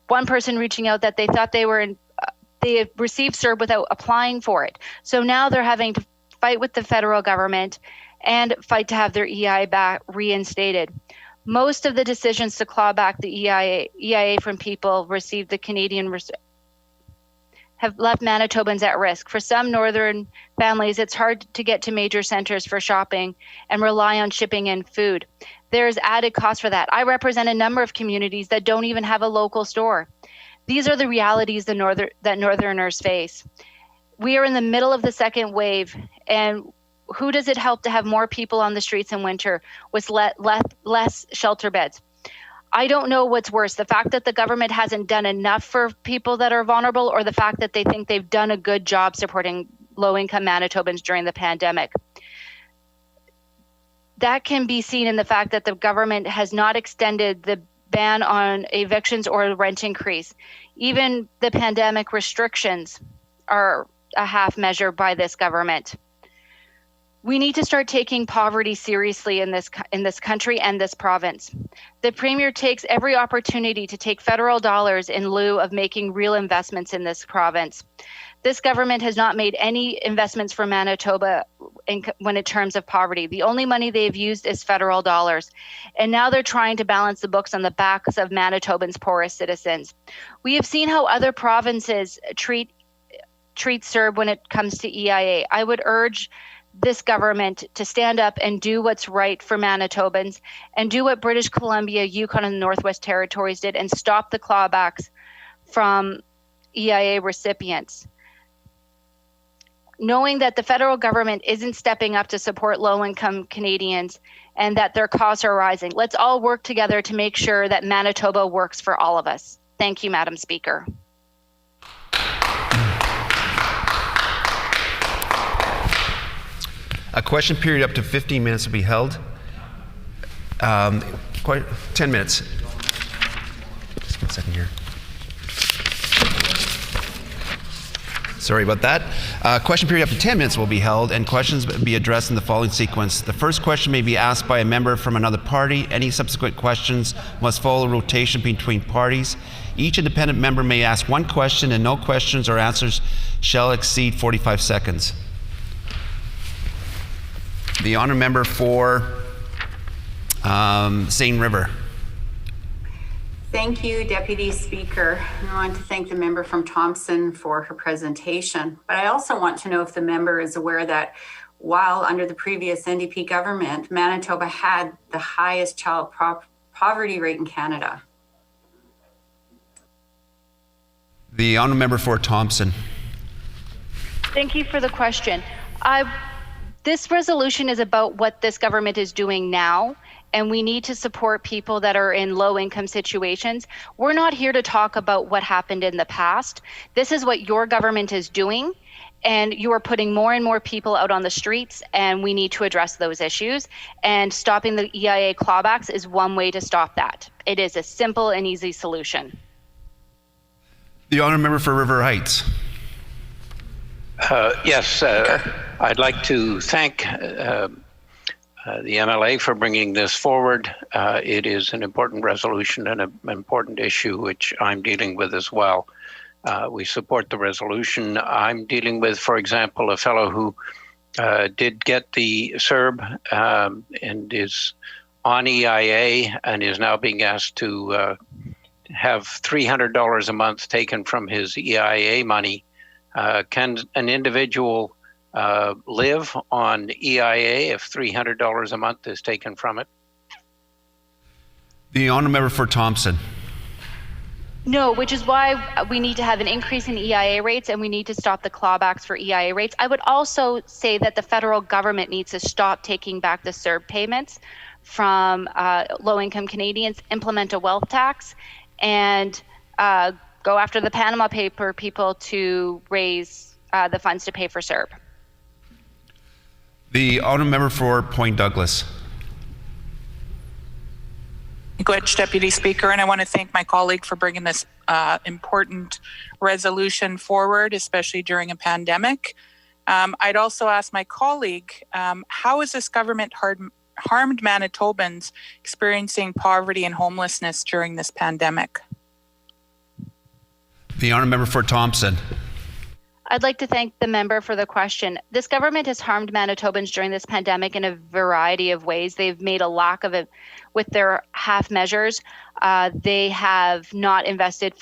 one person reaching out that they thought they had received CERB without applying for it. So now they're having to fight with the federal government and fight to have their EIA back reinstated. Most of the decisions to claw back the EIA from people received the Canadian have left Manitobans at risk. For some northern families, it's hard to get to major centers for shopping and rely on shipping and food. There's added cost for that. I represent a number of communities that don't even have a local store. These are the realities that northerners face. We are in the middle of the second wave, and who does it help to have more people on the streets in winter with less shelter beds? I don't know what's worse, the fact that the government hasn't done enough for people that are vulnerable, or the fact that they think they've done a good job supporting low-income Manitobans during the pandemic. That can be seen in the fact that the government has not extended the ban on evictions or rent increase. Even the pandemic restrictions are a half measure by this government. We need to start taking poverty seriously in this country and this province. The Premier takes every opportunity to take federal dollars in lieu of making real investments in this province. This government has not made any investments for Manitoba when in terms of poverty. The only money they've used is federal dollars. And now they're trying to balance the books on the backs of Manitobans' poorest citizens. We have seen how other provinces treat CERB when it comes to EIA. I would urge this government to stand up and do what's right for Manitobans and do what British Columbia, Yukon, and the Northwest Territories did and stop the clawbacks from EIA recipients. Knowing that the federal government isn't stepping up to support low-income Canadians and that their costs are rising, let's all work together to make sure that Manitoba works for all of us. Thank you, Madam Speaker. A question period up to 15 minutes will be held. 10 minutes. Just 1 second here. Sorry about that. Question period up to 10 minutes will be held, and questions will be addressed in the following sequence. The first question may be asked by a member from another party. Any subsequent questions must follow rotation between parties. Each independent member may ask one question, and no questions or answers shall exceed 45 seconds. The honour member for Seine River. Thank you, Deputy Speaker. I want to thank the member from Thompson for her presentation. But I also want to know if the member is aware that while under the previous NDP government, Manitoba had the highest child poverty rate in Canada. The honour member for Thompson. Thank you for the question. This resolution is about what this government is doing now, and we need to support people that are in low-income situations. We're not here to talk about what happened in the past. This is what your government is doing, and you are putting more and more people out on the streets, and we need to address those issues. And stopping the EIA clawbacks is one way to stop that. It is a simple and easy solution. The honour member for River Heights. Yes, I'd like to thank the MLA for bringing this forward. It is an important resolution and an important issue which I'm dealing with as well. We support the resolution. I'm dealing with, for example, a fellow who did get the CERB and is on EIA and is now being asked to have $300 a month taken from his EIA money. Can an individual live on EIA if $300 a month is taken from it? The honour member for Thompson. No, which is why we need to have an increase in EIA rates, and we need to stop the clawbacks for EIA rates. I would also say that the federal government needs to stop taking back the CERB payments from low-income Canadians, implement a wealth tax, and go after the Panama Paper people to raise the funds to pay for CERB. The honour member for Point Douglas. Good, Deputy Speaker, and I want to thank my colleague for bringing this important resolution forward, especially during a pandemic. I'd also ask my colleague, how has this government harmed Manitobans experiencing poverty and homelessness during this pandemic? The honour member for Thompson. I'd like to thank the member for the question. This government has harmed Manitobans during this pandemic in a variety of ways. They've made a lack of it with their half measures. They have not invested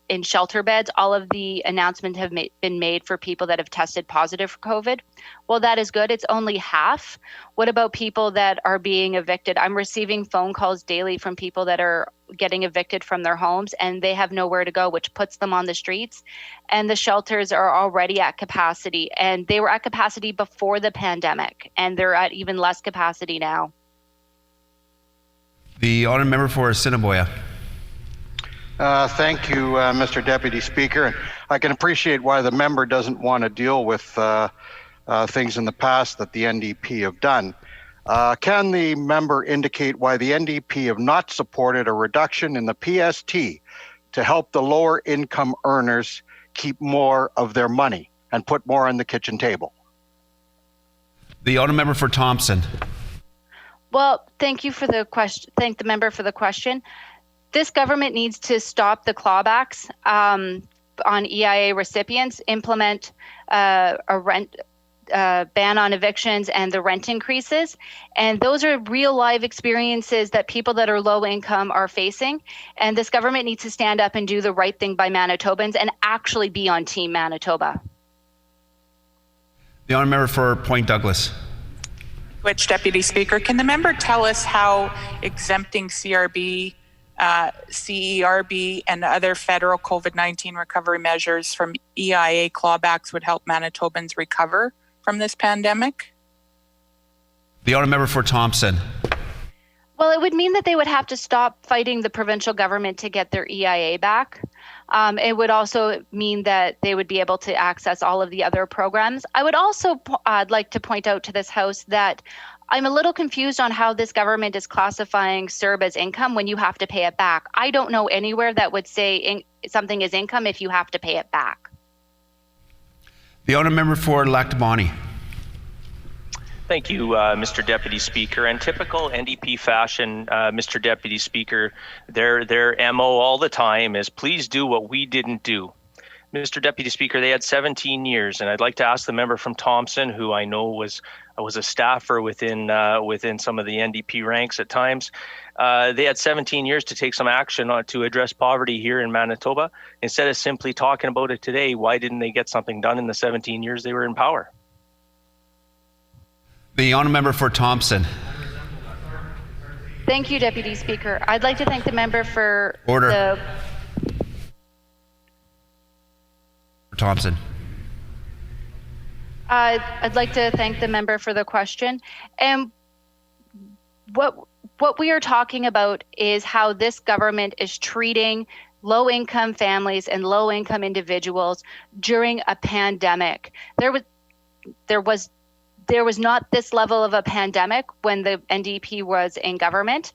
in shelter beds. All of the announcements have been made for people that have tested positive for COVID. Well, that is good. It's only half. What about people that are being evicted? I'm receiving phone calls daily from people that are getting evicted from their homes, and they have nowhere to go, which puts them on the streets. And the shelters are already at capacity, and they were at capacity before the pandemic, and they're at even less capacity now. The honour member for Assiniboia. Thank you, Mr. Deputy Speaker. And I can appreciate why the member doesn't want to deal with things in the past that the NDP have done. Can the member indicate why the NDP have not supported a reduction in the PST to help the lower income earners keep more of their money and put more on the kitchen table? The honour member for Thompson. Well, thank you for the question. Thank the member for the question. This government needs to stop the clawbacks on EIA recipients, implement a rent ban on evictions and the rent increases. And those are real live experiences that people that are low income are facing. And this government needs to stand up and do the right thing by Manitobans and actually be on Team Manitoba. The honour member for Point Douglas. Which, Deputy Speaker, can the member tell us how exempting CRB, CERB, and other federal COVID-19 recovery measures from EIA clawbacks would help Manitobans recover from this pandemic? The honour member for Thompson. Well, it would mean that they would have to stop fighting the provincial government to get their EIA back. It would also mean that they would be able to access all of the other programs. I would also like to point out to this House that I'm a little confused on how this government is classifying CERB as income when you have to pay it back. I don't know anywhere that would say something is income if you have to pay it back. The honourable member for Lactabani. Thank you, Mr. Deputy Speaker. In typical NDP fashion, Mr. Deputy Speaker, their MO all the time is please do what we didn't do. Mr. Deputy Speaker, they had 17 years, and I'd like to ask the member from Thompson, who I know was a staffer within some of the NDP ranks at times. They had 17 years to take some action to address poverty here in Manitoba. Instead of simply talking about it today, why didn't they get something done in the 17 years they were in power? The honourable member for Thompson. Thank you, Deputy Speaker. I'd like to thank the member for Order. For Thompson. I'd like to thank the member for the question. And what we are talking about is how this government is treating low-income families and low-income individuals during a pandemic. There was not this level of a pandemic when the NDP was in government,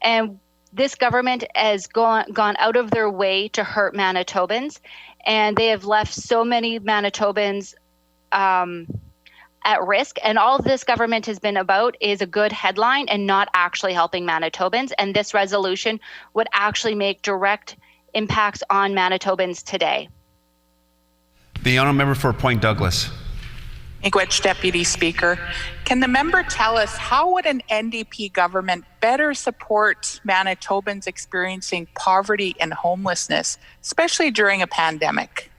and this government has gone out of their way to hurt Manitobans, and they have left so many Manitobans at risk. And all this government has been about is a good headline and not actually helping Manitobans. And this resolution would actually make direct impacts on Manitobans today. The honourable member for Point Douglas. Miigwech, Deputy Speaker. Can the member tell us how would an NDP government better support Manitobans experiencing poverty and homelessness, especially during a pandemic?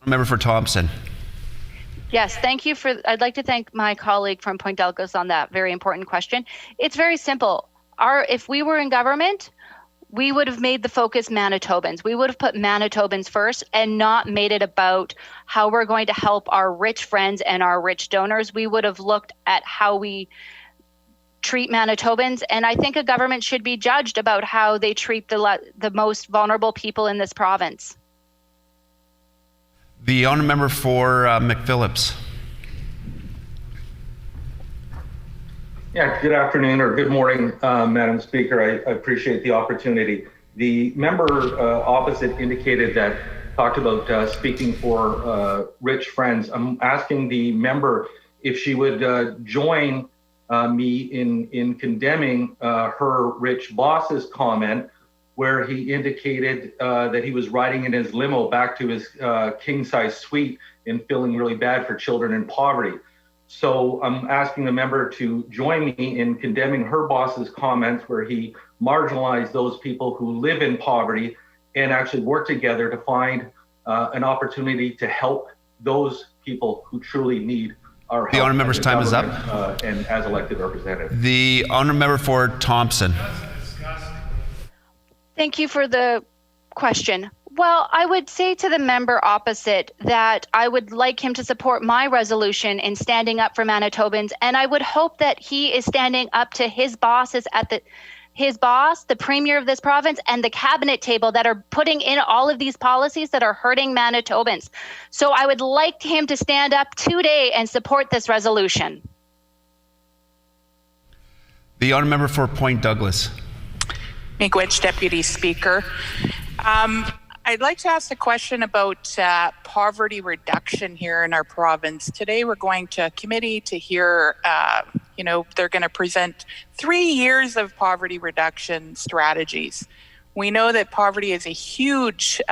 Member for Thompson. Yes, thank you I'd like to thank my colleague from Point Douglas on that very important question. It's very simple. If we were in government, we would have made the focus Manitobans. We would have put Manitobans first and not made it about how we're going to help our rich friends and our rich donors. We would have looked at how we treat Manitobans, and I think a government should be judged about how they treat the most vulnerable people in this province. The honourable member for McPhillips. Yeah, good afternoon or good morning, Madam Speaker. I appreciate the opportunity. The member opposite talked about speaking for rich friends. I'm asking the member if she would join me in condemning her rich boss's comment, where he indicated that he was riding in his limo back to his king-size suite and feeling really bad for children in poverty. So I'm asking the member to join me in condemning her boss's comments, where he marginalized those people who live in poverty and actually work together to find an opportunity to help those people who truly need our help. The honourable member's time is up. And as elected representative. The honourable member for Thompson. Thank you for the question. Well, I would say to the member opposite that I would like him to support my resolution in standing up for Manitobans, and I would hope that he is standing up to his bosses his boss, the premier of this province, and the cabinet table that are putting in all of these policies that are hurting Manitobans. So I would like him to stand up today and support this resolution. The honourable member for Point Douglas. Miigwech, Deputy Speaker. I'd like to ask a question about poverty reduction here in our province. Today we're going to a committee to hear, they're going to present 3 years of poverty reduction strategies. We know that poverty is a huge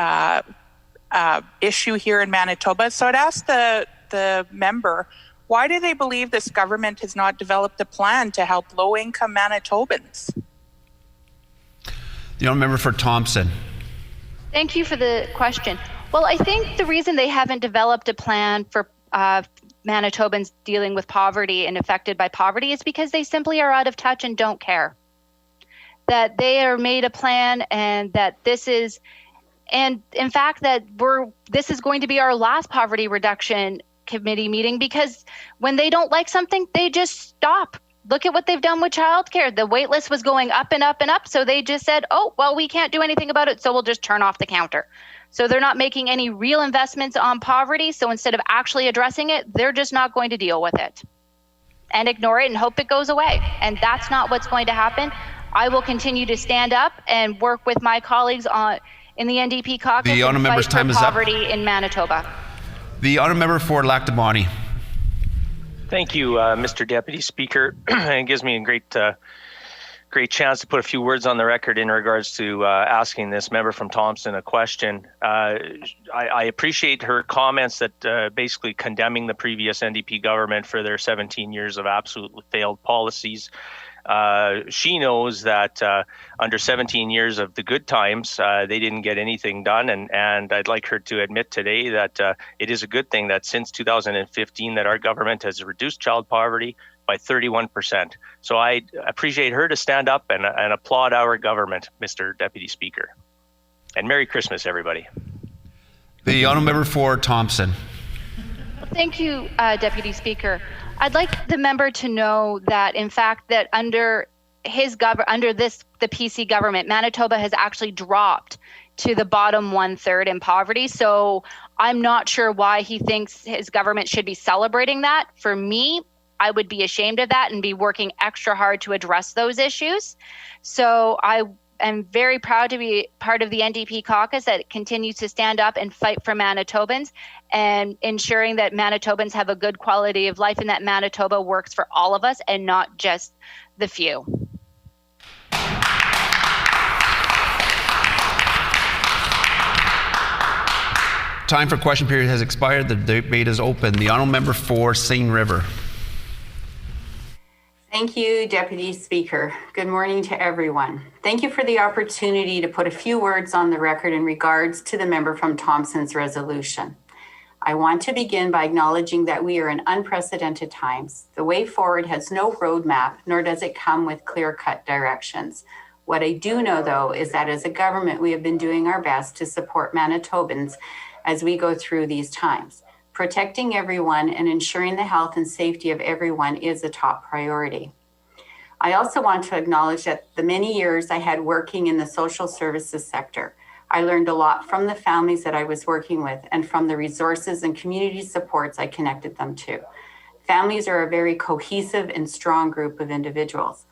issue here in Manitoba. So I'd ask the member, why do they believe this government has not developed a plan to help low-income Manitobans? The honourable member for Thompson. Thank you for the question. Well, I think the reason they haven't developed a plan for Manitobans dealing with poverty and affected by poverty is because they simply are out of touch and don't care. That they are made a plan, and that this is, and in fact that this is going to be our last poverty reduction committee meeting, because when they don't like something, they just stop. Look at what they've done with childcare. The wait list was going up and up and up. So they just said, oh, well, we can't do anything about it, so we'll just turn off the counter. So they're not making any real investments on poverty. So instead of actually addressing it, they're just not going to deal with it and ignore it and hope it goes away. And that's not what's going to happen. I will continue to stand up and work with my colleagues in the NDP caucus The honourable member's time is up. Poverty in Manitoba. The honourable member for Lac du Bonny. Thank you, Mr. Deputy Speaker. It gives me a great chance to put a few words on the record in regards to asking this member from Thompson a question. I appreciate her comments that basically condemning the previous NDP government for their 17 years of absolutely failed policies. She knows that under 17 years of the good times, they didn't get anything done. And I'd like her to admit today that it is a good thing that since 2015 that our government has reduced child poverty by 31%. So I appreciate her to stand up and applaud our government, Mr. Deputy Speaker. And Merry Christmas, everybody. The honourable member for Thompson. Thank you, Deputy Speaker. I'd like the member to know that, in fact, that under the PC government, Manitoba has actually dropped to the bottom 1/3 in poverty. So I'm not sure why he thinks his government should be celebrating that. For me, I would be ashamed of that and be working extra hard to address those issues. So I am very proud to be part of the NDP caucus that continues to stand up and fight for Manitobans and ensuring that Manitobans have a good quality of life and that Manitoba works for all of us and not just the few. Time for question period has expired. The debate is open. The honourable member for Seine River. Thank you, Deputy Speaker. Good morning to everyone. Thank you for the opportunity to put a few words on the record in regards to the member from Thompson's resolution. I want to begin by acknowledging that we are in unprecedented times. The way forward has no roadmap, nor does it come with clear-cut directions. What I do know, though, is that as a government, we have been doing our best to support Manitobans as we go through these times. Protecting everyone and ensuring the health and safety of everyone is a top priority. I also want to acknowledge that the many years I had working in the social services sector, I learned a lot from the families that I was working with and from the resources and community supports I connected them to. Families are a very cohesive and strong group of individuals.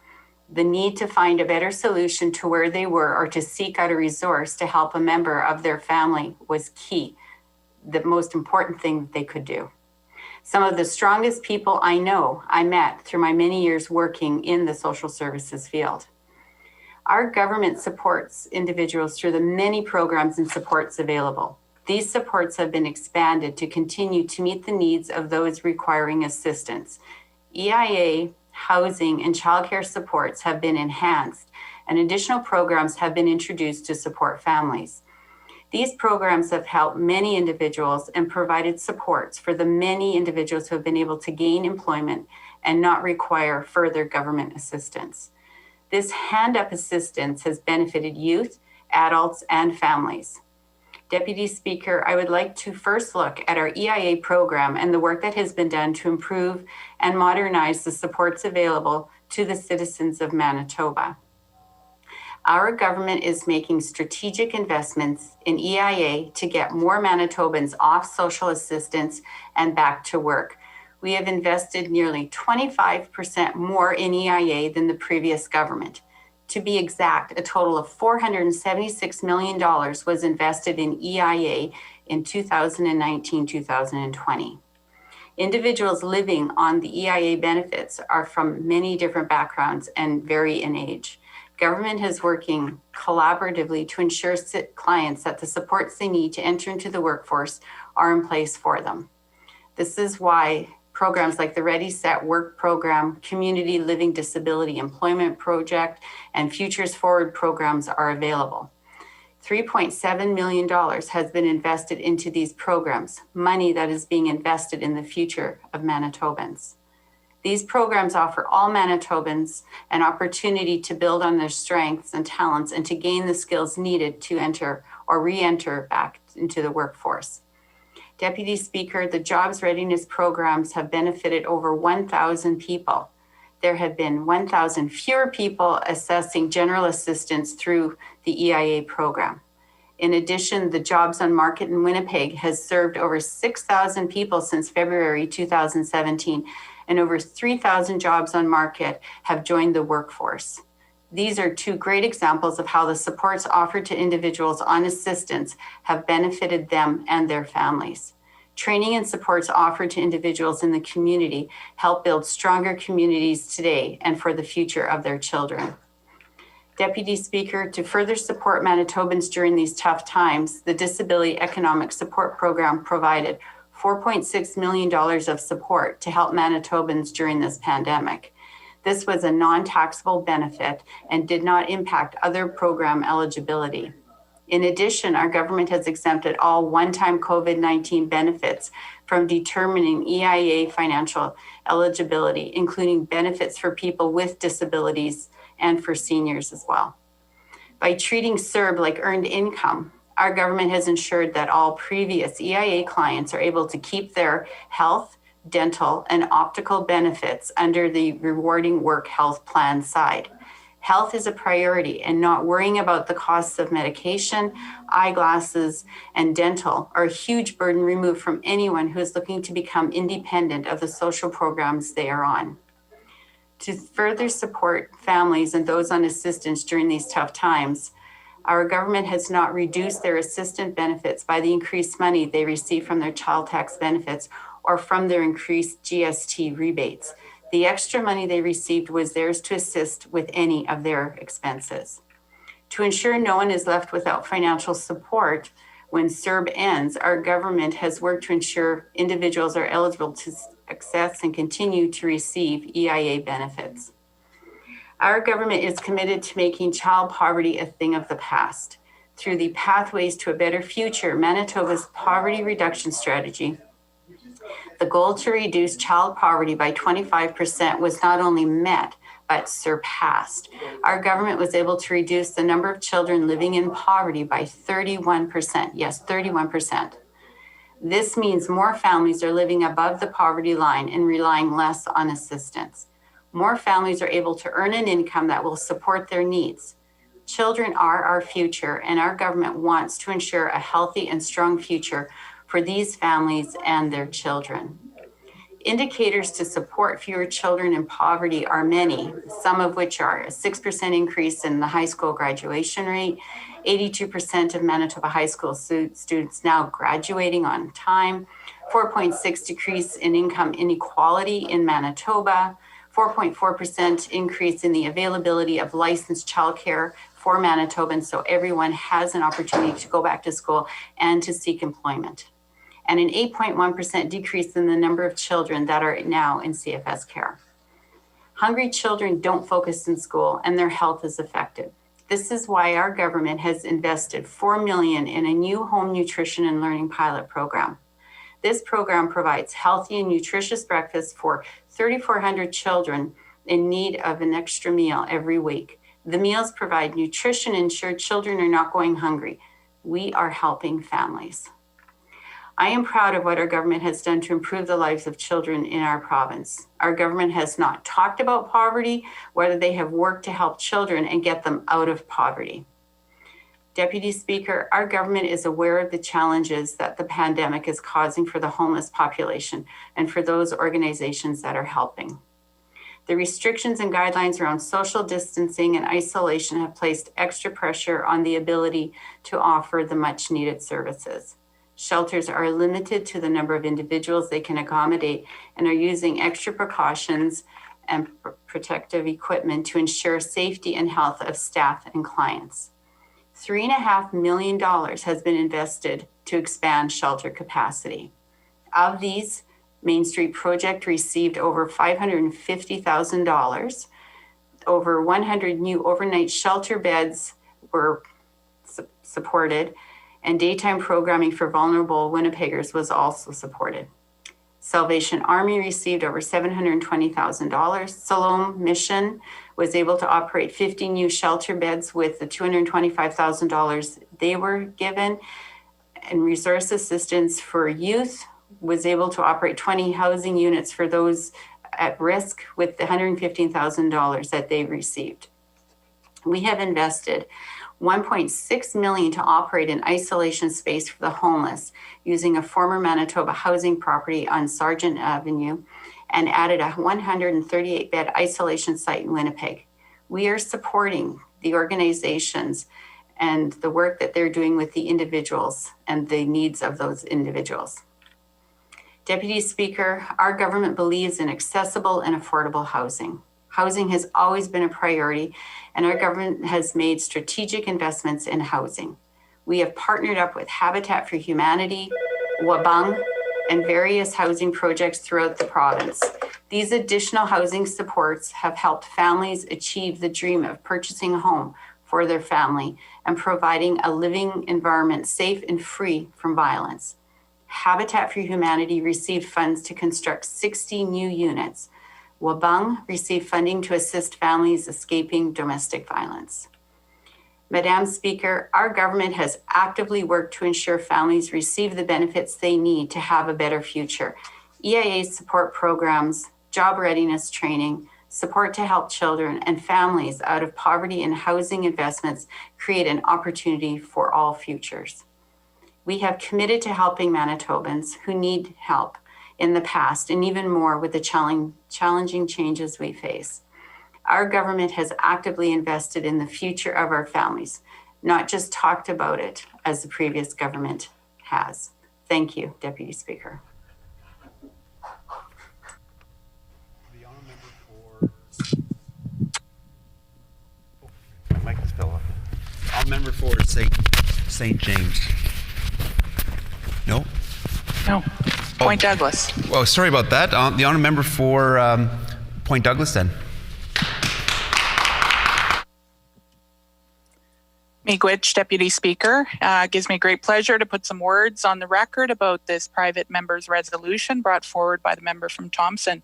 The need to find a better solution to where they were or to seek out a resource to help a member of their family was key. The most important thing that they could do. Some of the strongest people I know I met through my many years working in the social services field. Our government supports individuals through the many programs and supports available. These supports have been expanded to continue to meet the needs of those requiring assistance. EIA, housing, and childcare supports have been enhanced, and additional programs have been introduced to support families. These programs have helped many individuals and provided supports for the many individuals who have been able to gain employment and not require further government assistance. This hand-up assistance has benefited youth, adults, and families. Deputy Speaker, I would like to first look at our EIA program and the work that has been done to improve and modernize the supports available to the citizens of Manitoba. Our government is making strategic investments in EIA to get more Manitobans off social assistance and back to work. We have invested nearly 25% more in EIA than the previous government. To be exact, a total of $476 million was invested in EIA in 2019-2020. Individuals living on the EIA benefits are from many different backgrounds and vary in age. Government is working collaboratively to ensure clients that the supports they need to enter into the workforce are in place for them. This is why programs like the Ready, Set, Work program, Community Living Disability Employment Project, and Futures Forward programs are available. $3.7 million has been invested into these programs, money that is being invested in the future of Manitobans. These programs offer all Manitobans an opportunity to build on their strengths and talents and to gain the skills needed to enter or re-enter back into the workforce. Deputy Speaker, the jobs readiness programs have benefited over 1,000 people. There have been 1,000 fewer people assessing general assistance through the EIA program. In addition, the Jobs on Market in Winnipeg has served over 6,000 people since February 2017, and over 3,000 Jobs on Market have joined the workforce. These are two great examples of how the supports offered to individuals on assistance have benefited them and their families. Training and supports offered to individuals in the community help build stronger communities today and for the future of their children. Deputy Speaker, to further support Manitobans during these tough times, the Disability Economic Support Program provided $4.6 million of support to help Manitobans during this pandemic. This was a non-taxable benefit and did not impact other program eligibility. In addition, our government has exempted all one-time COVID-19 benefits from determining EIA financial eligibility, including benefits for people with disabilities and for seniors as well. By treating CERB like earned income, our government has ensured that all previous EIA clients are able to keep their health, dental, and optical benefits under the rewarding work health plan side. Health is a priority, and not worrying about the costs of medication, eyeglasses, and dental are a huge burden removed from anyone who is looking to become independent of the social programs they are on. To further support families and those on assistance during these tough times, our government has not reduced their assistance benefits by the increased money they receive from their child tax benefits or from their increased GST rebates. The extra money they received was theirs to assist with any of their expenses. To ensure no one is left without financial support when CERB ends, our government has worked to ensure individuals are eligible to access and continue to receive EIA benefits. Our government is committed to making child poverty a thing of the past. Through the Pathways to a Better Future, Manitoba's poverty reduction strategy, the goal to reduce child poverty by 25% was not only met, but surpassed. Our government was able to reduce the number of children living in poverty by 31%. Yes, 31%. This means more families are living above the poverty line and relying less on assistance. More families are able to earn an income that will support their needs. Children are our future, and our government wants to ensure a healthy and strong future for these families and their children. Indicators to support fewer children in poverty are many, some of which are a 6% increase in the high school graduation rate, 82% of Manitoba high school students now graduating on time, 4.6% decrease in income inequality in Manitoba, 4.4% increase in the availability of licensed childcare for Manitobans, so everyone has an opportunity to go back to school and to seek employment, and an 8.1% decrease in the number of children that are now in CFS care. Hungry children don't focus in school and their health is affected. This is why our government has invested $4 million in a new home nutrition and learning pilot program. This program provides healthy and nutritious breakfast for 3,400 children in need of an extra meal every week. The meals provide nutrition and ensure children are not going hungry. We are helping families. I am proud of what our government has done to improve the lives of children in our province. Our government has not talked about poverty, whether they have worked to help children and get them out of poverty. Deputy Speaker, our government is aware of the challenges that the pandemic is causing for the homeless population and for those organizations that are helping. The restrictions and guidelines around social distancing and isolation have placed extra pressure on the ability to offer the much needed services. Shelters are limited to the number of individuals they can accommodate and are using extra precautions and protective equipment to ensure safety and health of staff and clients. $3.5 million has been invested to expand shelter capacity. Of these, Main Street Project received over $550,000. Over 100 new overnight shelter beds were supported, and daytime programming for vulnerable Winnipeggers was also supported. Salvation Army received over $720,000. Salome Mission was able to operate 50 new shelter beds with the $225,000 they were given. and resource assistance for youth, was able to operate 20 housing units for those at risk with the $115,000 that they received. We have invested $1.6 million to operate an isolation space for the homeless using a former Manitoba housing property on Sargent Avenue and added a 138-bed isolation site in Winnipeg. We are supporting the organizations and the work that they're doing with the individuals and the needs of those individuals. Deputy Speaker, our government believes in accessible and affordable housing. Housing has always been a priority, and our government has made strategic investments in housing. We have partnered up with Habitat for Humanity, Wabung, and various housing projects throughout the province. These additional housing supports have helped families achieve the dream of purchasing a home for their family and providing a living environment safe and free from violence. Habitat for Humanity received funds to construct 60 new units. Wabung received funding to assist families escaping domestic violence. Madam Speaker, our government has actively worked to ensure families receive the benefits they need to have a better future. EIA support programs, job readiness training, support to help children and families out of poverty, and housing investments create an opportunity for all futures. We have committed to helping Manitobans who need help in the past, and even more with the challenging changes we face. Our government has actively invested in the future of our families, not just talked about it as the previous government has. Thank you, Deputy Speaker. My mic is fell off. I'll member for St. James. No? No. Point Douglas. Oh, sorry about that. The honourable member for Point Douglas then. Miigwech, Deputy Speaker. Gives me great pleasure to put some words on the record about this private member's resolution brought forward by the member from Thompson.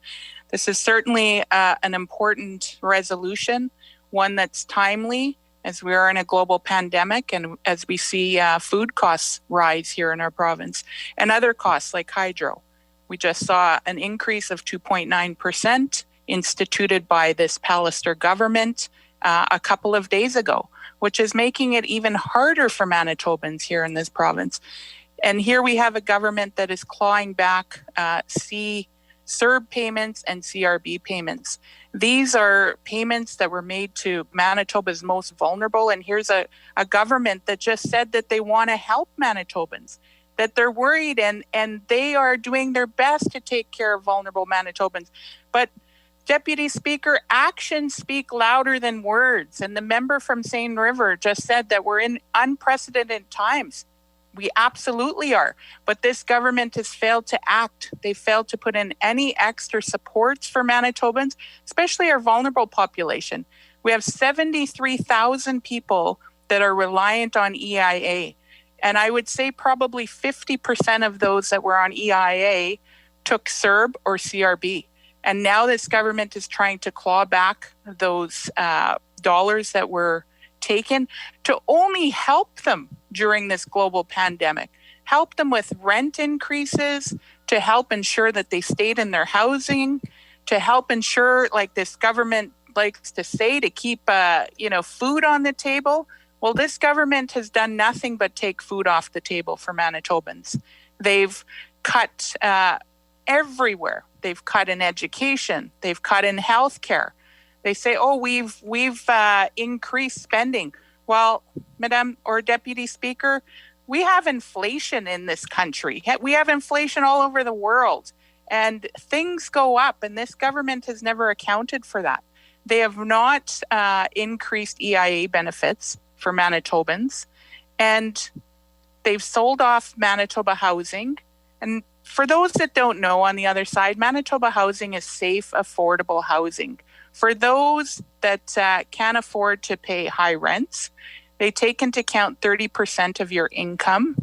This is certainly an important resolution, one that's timely as we are in a global pandemic and as we see food costs rise here in our province and other costs like hydro. We just saw an increase of 2.9% instituted by this Pallister government a couple of days ago, which is making it even harder for Manitobans here in this province. And here we have a government that is clawing back CERB payments and CRB payments. These are payments that were made to Manitoba's most vulnerable. And here's a government that just said that they want to help Manitobans, that they're worried and they are doing their best to take care of vulnerable Manitobans. But Deputy Speaker, actions speak louder than words. And the member from Seine River just said that we're in unprecedented times. We absolutely are. But this government has failed to act. They failed to put in any extra supports for Manitobans, especially our vulnerable population. We have 73,000 people that are reliant on EIA. And I would say probably 50% of those that were on EIA took CERB or CRB. And now this government is trying to claw back those dollars that were taken to only help them during this global pandemic, help them with rent increases, to help ensure that they stayed in their housing, to help ensure, like this government likes to say, to keep food on the table. Well, this government has done nothing but take food off the table for Manitobans. They've cut everywhere. They've cut in education. They've cut in healthcare. They say, oh, we've increased spending. Well, Madam or Deputy Speaker, we have inflation in this country. We have inflation all over the world. And things go up, and this government has never accounted for that. They have not increased EIA benefits for Manitobans, and they've sold off Manitoba Housing. And for those that don't know, on the other side, Manitoba Housing is safe, affordable housing. For those that can't afford to pay high rents, they take into account 30% of your income,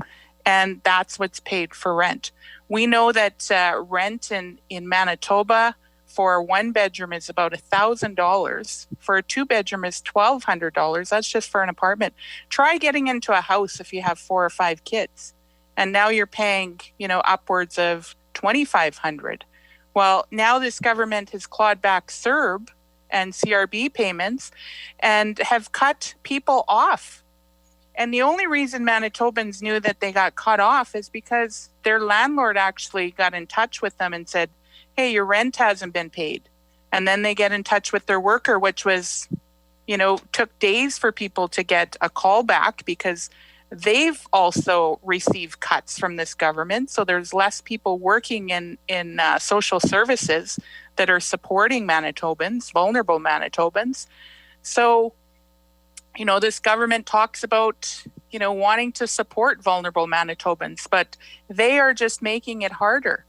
and that's what's paid for rent. We know that rent in Manitoba for a one bedroom is about $1,000. For a two bedroom is $1,200. That's just for an apartment. Try getting into a house if you have 4 or 5 kids. and now you're paying, upwards of $2,500. Well, now this government has clawed back CERB and CRB payments and have cut people off. And the only reason Manitobans knew that they got cut off is because their landlord actually got in touch with them and said, hey, your rent hasn't been paid. And then they get in touch with their worker, which was, took days for people to get a call back because they've also received cuts from this government. So there's less people working in social services that are supporting Manitobans, vulnerable Manitobans. So, this government talks about, wanting to support vulnerable Manitobans, but they are just making it harder.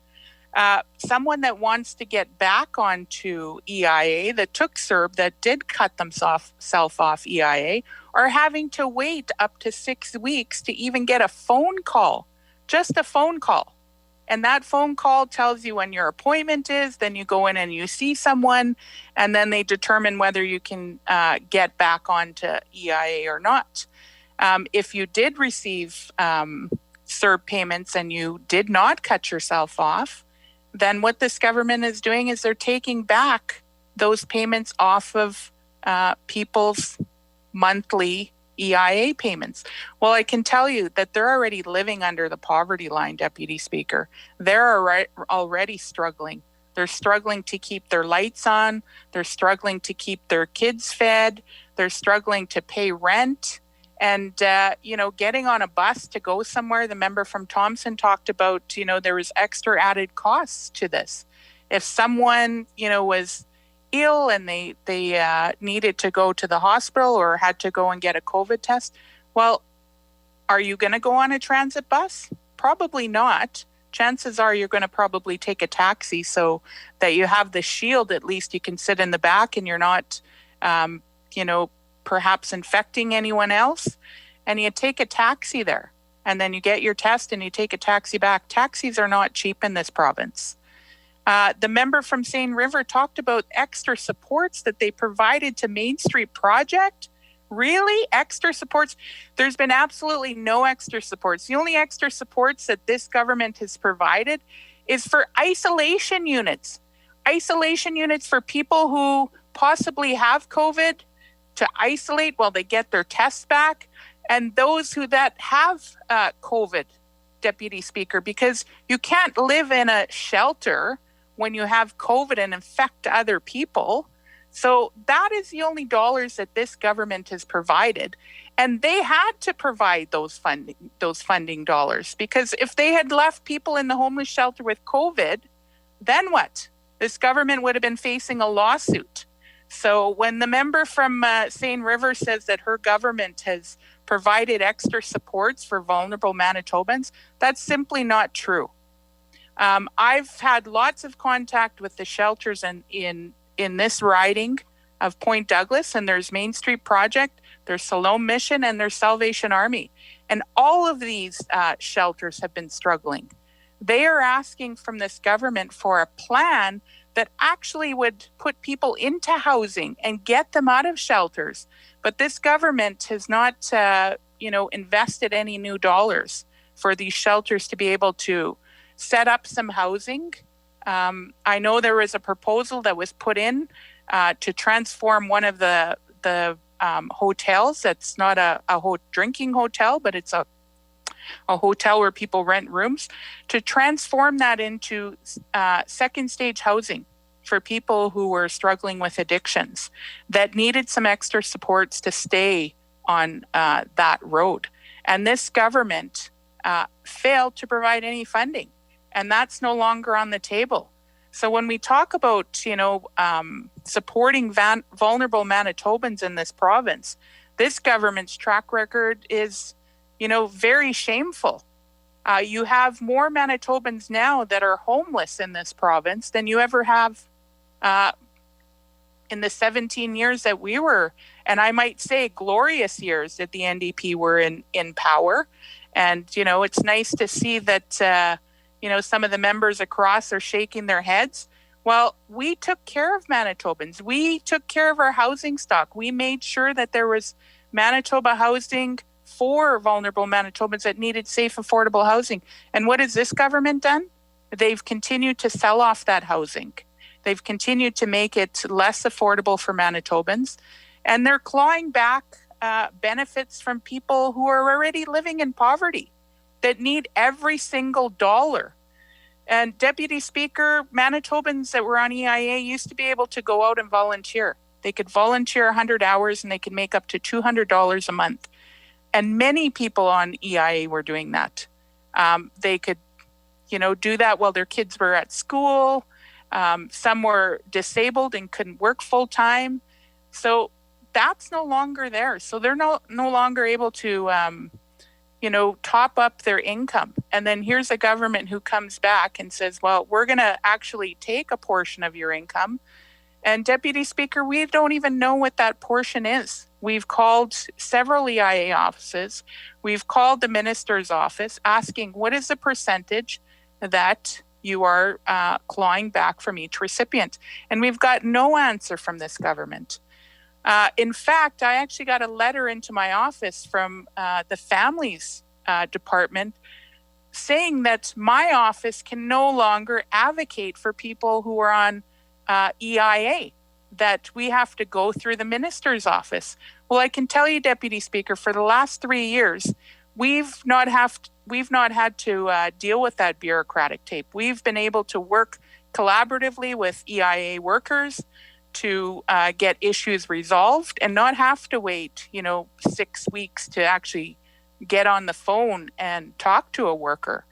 Someone that wants to get back onto EIA that took CERB, that did cut themselves off EIA, are having to wait up to 6 weeks to even get a phone call, just a phone call. And that phone call tells you when your appointment is, then you go in and you see someone, and then they determine whether you can get back onto EIA or not. If you did receive CERB payments and you did not cut yourself off, then what this government is doing is they're taking back those payments off of people's monthly EIA payments. Well, I can tell you that they're already living under the poverty line, Deputy Speaker. They're already struggling. They're struggling to keep their lights on. They're struggling to keep their kids fed. They're struggling to pay rent. And, getting on a bus to go somewhere, the member from Thompson talked about, there was extra added costs to this. If someone, was ill and they needed to go to the hospital or had to go and get a COVID test, well, are you going to go on a transit bus? Probably not. Chances are you're going to probably take a taxi so that you have the shield. At least you can sit in the back and you're not, perhaps infecting anyone else. And you take a taxi there and then you get your test and you take a taxi back. Taxis are not cheap in this province. The member from Seine River talked about extra supports that they provided to Main Street Project. Really? Extra supports? There's been absolutely no extra supports. The only extra supports that this government has provided is for isolation units. Isolation units for people who possibly have COVID to isolate while they get their tests back. And those that have COVID, Deputy Speaker, because you can't live in a shelter when you have COVID and infect other people. So that is the only dollars that this government has provided. And they had to provide those funding dollars, because if they had left people in the homeless shelter with COVID, then what? This government would have been facing a lawsuit. So when the member from Seine River says that her government has provided extra supports for vulnerable Manitobans, that's simply not true. I've had lots of contact with the shelters in this riding of Point Douglas, and there's Main Street Project, there's Salome Mission, and there's Salvation Army. And all of these shelters have been struggling. They are asking from this government for a plan that actually would put people into housing and get them out of shelters. But this government has not, invested any new dollars for these shelters to be able to set up some housing. I know there was a proposal that was put in to transform one of the hotels. That's not a drinking hotel, but it's a hotel where people rent rooms, to transform that into second stage housing for people who were struggling with addictions that needed some extra supports to stay on that road. And this government failed to provide any funding, and that's no longer on the table. So when we talk about, supporting vulnerable Manitobans in this province, this government's track record is, very shameful. You have more Manitobans now that are homeless in this province than you ever have in the 17 years that we were, and I might say glorious years that the NDP were in power. And, it's nice to see that, some of the members across are shaking their heads. Well, we took care of Manitobans. We took care of our housing stock. We made sure that there was Manitoba housing for vulnerable Manitobans that needed safe, affordable housing. And what has this government done? They've continued to sell off that housing. They've continued to make it less affordable for Manitobans. And they're clawing back benefits from people who are already living in poverty that need every single dollar. And Deputy Speaker, Manitobans that were on EIA used to be able to go out and volunteer. They could volunteer 100 hours and they could make up to $200 a month. And many people on EIA were doing that. They could, do that while their kids were at school. Some were disabled and couldn't work full time. So that's no longer there. So they're no longer able to, top up their income. And then here's a government who comes back and says, well, we're going to actually take a portion of your income. And Deputy Speaker, we don't even know what that portion is. We've called several EIA offices. We've called the minister's office asking what is the percentage that you are clawing back from each recipient. And we've got no answer from this government. In fact, I actually got a letter into my office from the Families Department saying that my office can no longer advocate for people who are on EIA, that we have to go through the minister's office. Well, I can tell you, Deputy Speaker, for the last 3 years, we've not had to deal with that bureaucratic tape. We've been able to work collaboratively with EIA workers to get issues resolved and not have to wait, 6 weeks to actually get on the phone and talk to a worker.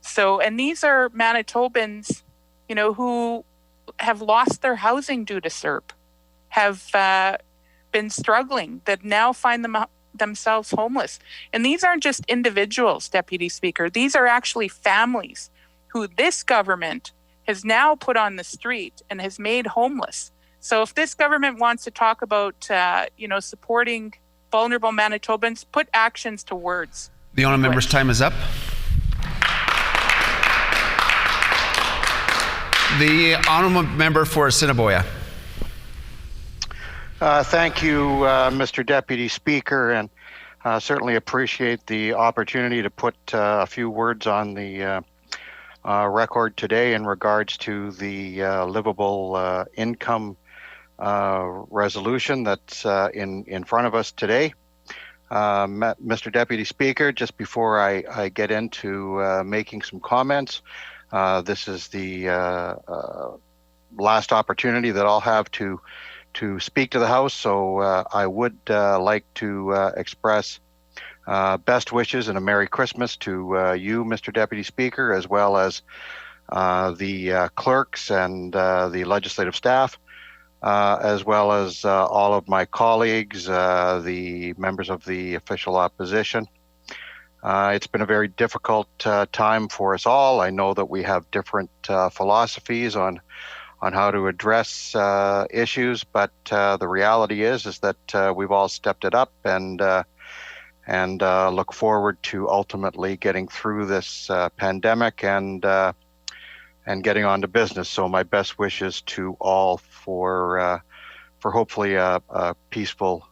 So, and these are Manitobans, who have lost their housing due to CERB, have been struggling, that now find themselves homeless. And these aren't just individuals, Deputy Speaker. These are actually families who this government has now put on the street and has made homeless. So if this government wants to talk about, supporting vulnerable Manitobans, put actions to words. The honourable member's time is up. The honourable member for Assiniboia. Thank you, Mr. Deputy Speaker, and certainly appreciate the opportunity to put a few words on the record today in regards to the livable income resolution that's in front of us today. Mr. Deputy Speaker, just before I get into making some comments, this is the last opportunity that I'll have to speak to the House, so I would like to express best wishes and a Merry Christmas to you, Mr. Deputy Speaker, as well as the clerks and the legislative staff, as well as all of my colleagues, the members of the official opposition. It's been a very difficult time for us all. I know that we have different philosophies on how to address issues, but the reality is that we've all stepped it up and look forward to ultimately getting through this pandemic and getting on to business. So my best wishes to all for hopefully a peaceful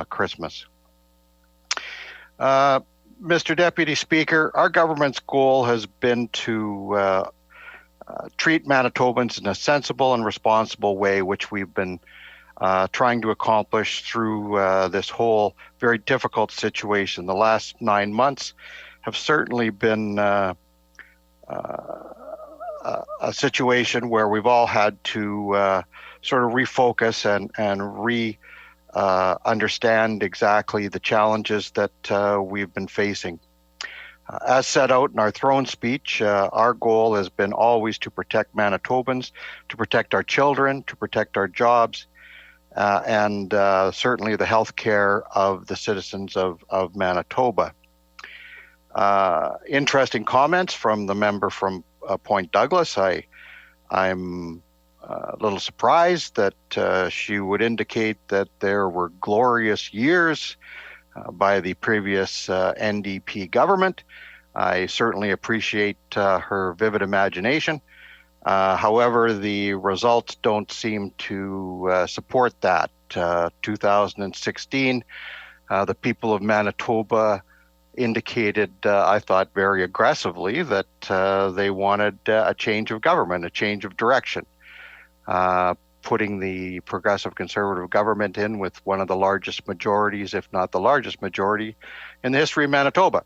Christmas. Mr. Deputy Speaker, our government's goal has been to treat Manitobans in a sensible and responsible way, which we've been trying to accomplish through this whole very difficult situation. The last 9 months have certainly been a situation where we've all had to sort of refocus and understand exactly the challenges that we've been facing. As set out in our throne speech, our goal has been always to protect Manitobans, to protect our children, to protect our jobs, and certainly the health care of the citizens of Manitoba. Interesting comments from the member from Point Douglas. I'm a little surprised that she would indicate that there were glorious years by the previous NDP government. I certainly appreciate her vivid imagination. However, the results don't seem to support that. 2016, the people of Manitoba indicated, I thought very aggressively, that they wanted a change of government, a change of direction, putting the Progressive Conservative government in with one of the largest majorities, if not the largest majority, in the history of Manitoba.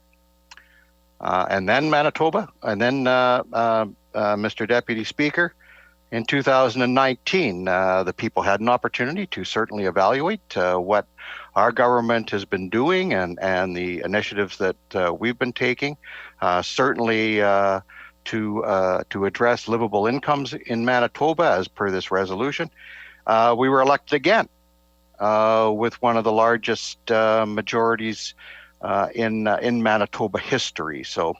And then Manitoba, and then Mr. Deputy Speaker, in 2019, the people had an opportunity to certainly evaluate what our government has been doing and the initiatives that we've been taking, certainly to address livable incomes in Manitoba as per this resolution. We were elected again with one of the largest majorities in Manitoba history. So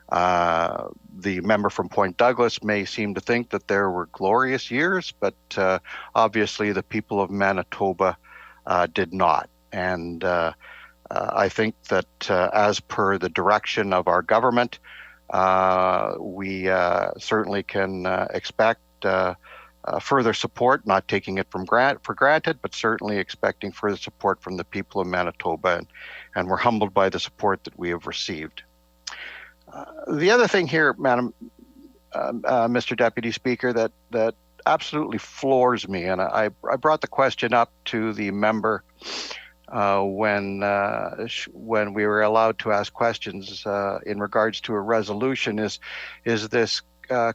the member from Point Douglas may seem to think that there were glorious years, but obviously the people of Manitoba did not. And I think that as per the direction of our government, we certainly can expect further support, not taking it for granted, but certainly expecting further support from the people of Manitoba, and we're humbled by the support that we have received. The other thing here, Madam, Mr. Deputy Speaker, that absolutely floors me, and I brought the question up to the member when we were allowed to ask questions in regards to a resolution, is this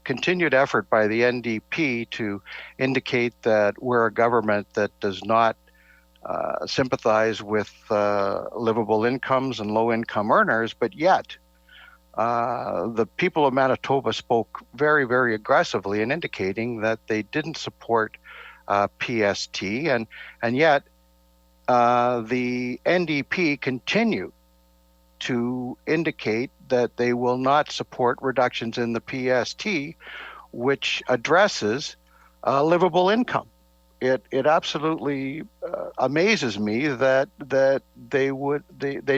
continued effort by the NDP to indicate that we're a government that does not sympathize with livable incomes and low-income earners, but yet the people of Manitoba spoke very, very aggressively in indicating that they didn't support PST, and yet the NDP continue to indicate that they will not support reductions in the PST, which addresses livable income. It absolutely amazes me that they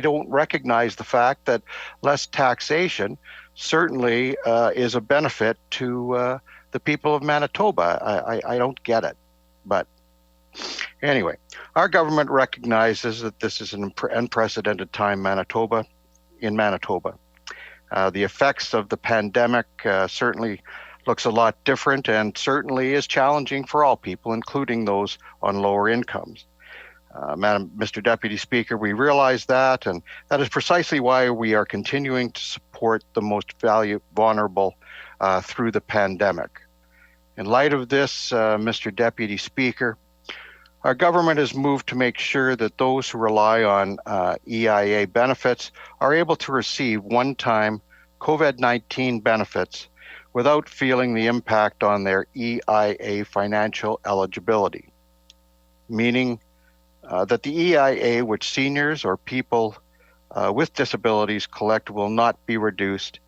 don't recognize the fact that less taxation certainly is a benefit to the people of Manitoba. I don't get it, but anyway, our government recognizes that this is an unprecedented time in Manitoba. The effects of the pandemic certainly looks a lot different and certainly is challenging for all people, including those on lower incomes. Mr. Deputy Speaker, we realize that, and that is precisely why we are continuing to support the most vulnerable through the pandemic. In light of this, Mr. Deputy Speaker, our government has moved to make sure that those who rely on EIA benefits are able to receive one-time COVID-19 benefits without feeling the impact on their EIA financial eligibility, meaning that the EIA which seniors or people with disabilities collect will not be reduced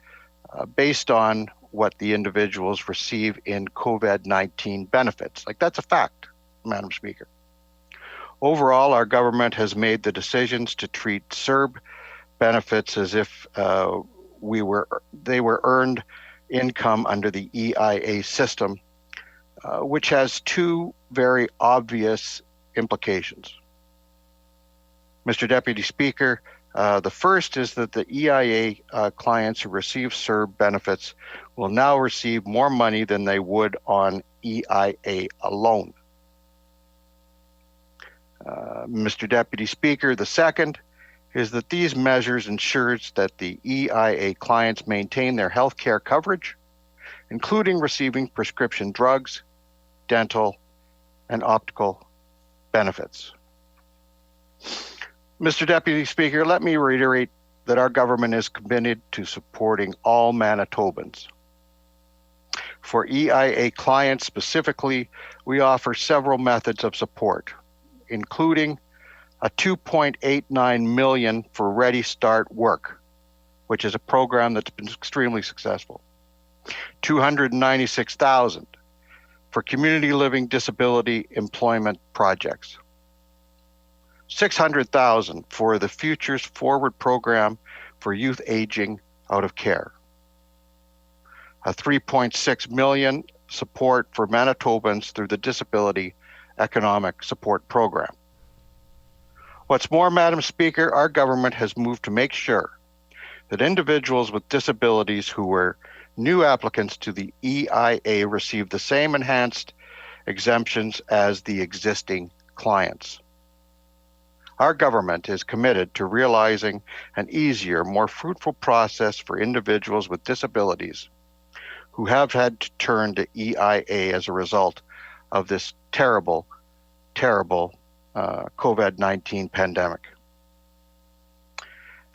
based on what the individuals receive in COVID-19 benefits. Like, that's a fact, Madam Speaker. Overall, our government has made the decisions to treat CERB benefits as if they were earned income under the EIA system, which has two very obvious implications. Mr. Deputy Speaker, the first is that the EIA clients who receive CERB benefits will now receive more money than they would on EIA alone. Mr. Deputy Speaker, the second is that these measures ensures that the EIA clients maintain their health care coverage, including receiving prescription drugs, dental, and optical benefits. Mr. Deputy Speaker, let me reiterate that our government is committed to supporting all Manitobans. For EIA clients specifically, we offer several methods of support, including a $2.89 million for Ready Start Work, which is a program that's been extremely successful. $296,000 for community living disability employment projects. $600,000 for the Futures Forward program for youth aging out of care. A $3.6 million support for Manitobans through the Disability Economic Support Program. What's more, Madam Speaker, our government has moved to make sure that individuals with disabilities who were new applicants to the EIA receive the same enhanced exemptions as the existing clients. Our government is committed to realizing an easier, more fruitful process for individuals with disabilities who have had to turn to EIA as a result of this terrible, terrible COVID-19 pandemic.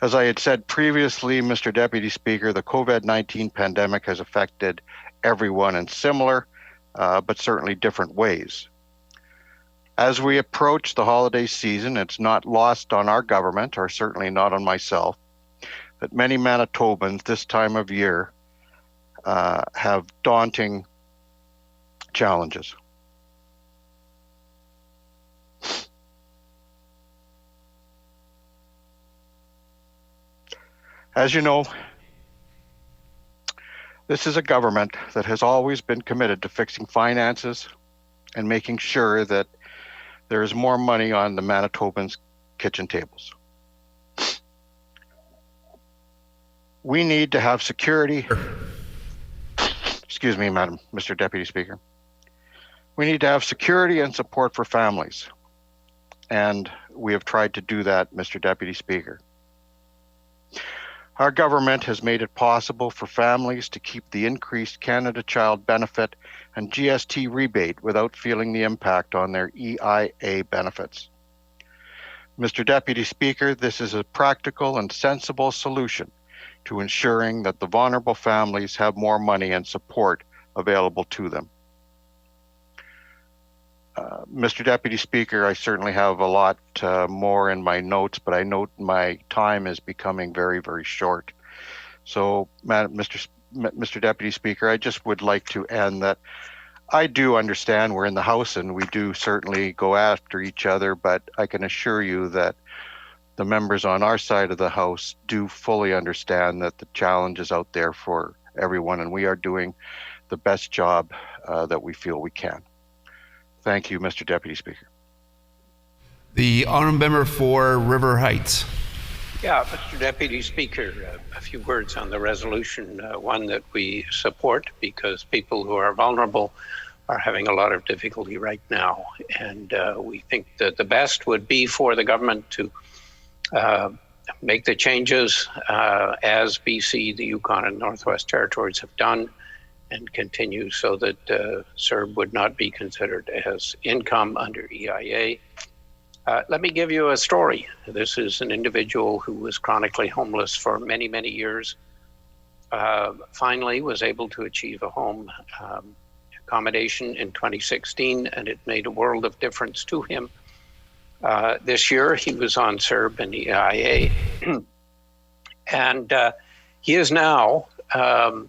As I had said previously, Mr. Deputy Speaker, the COVID-19 pandemic has affected everyone in similar, but certainly different ways. As we approach the holiday season, it's not lost on our government, or certainly not on myself, that many Manitobans this time of year have daunting challenges. As you know, this is a government that has always been committed to fixing finances and making sure that there is more money on the Manitobans' kitchen tables. We need to have security. Excuse me, Mr. Deputy Speaker. We need to have security and support for families. And we have tried to do that, Mr. Deputy Speaker. Our government has made it possible for families to keep the increased Canada Child Benefit and GST rebate without feeling the impact on their EIA benefits. Mr. Deputy Speaker, this is a practical and sensible solution to ensuring that the vulnerable families have more money and support available to them. Mr. Deputy Speaker, I certainly have a lot more in my notes, but I note my time is becoming very, very short. So, Mr. Deputy Speaker, I just would like to end that I do understand we're in the House and we do certainly go after each other, but I can assure you that the members on our side of the House do fully understand that the challenge is out there for everyone, and we are doing the best job that we feel we can. Thank you, Mr. Deputy Speaker. The honourable member for River Heights. Yeah, Mr. Deputy Speaker, a few words on the resolution, one that we support because people who are vulnerable are having a lot of difficulty right now. And we think that the best would be for the government to make the changes as BC, the Yukon, and Northwest Territories have done, and continue so that CERB would not be considered as income under EIA. Let me give you a story. This is an individual who was chronically homeless for many, many years. Finally was able to achieve a home accommodation in 2016, and it made a world of difference to him. This year he was on CERB and EIA, and he is now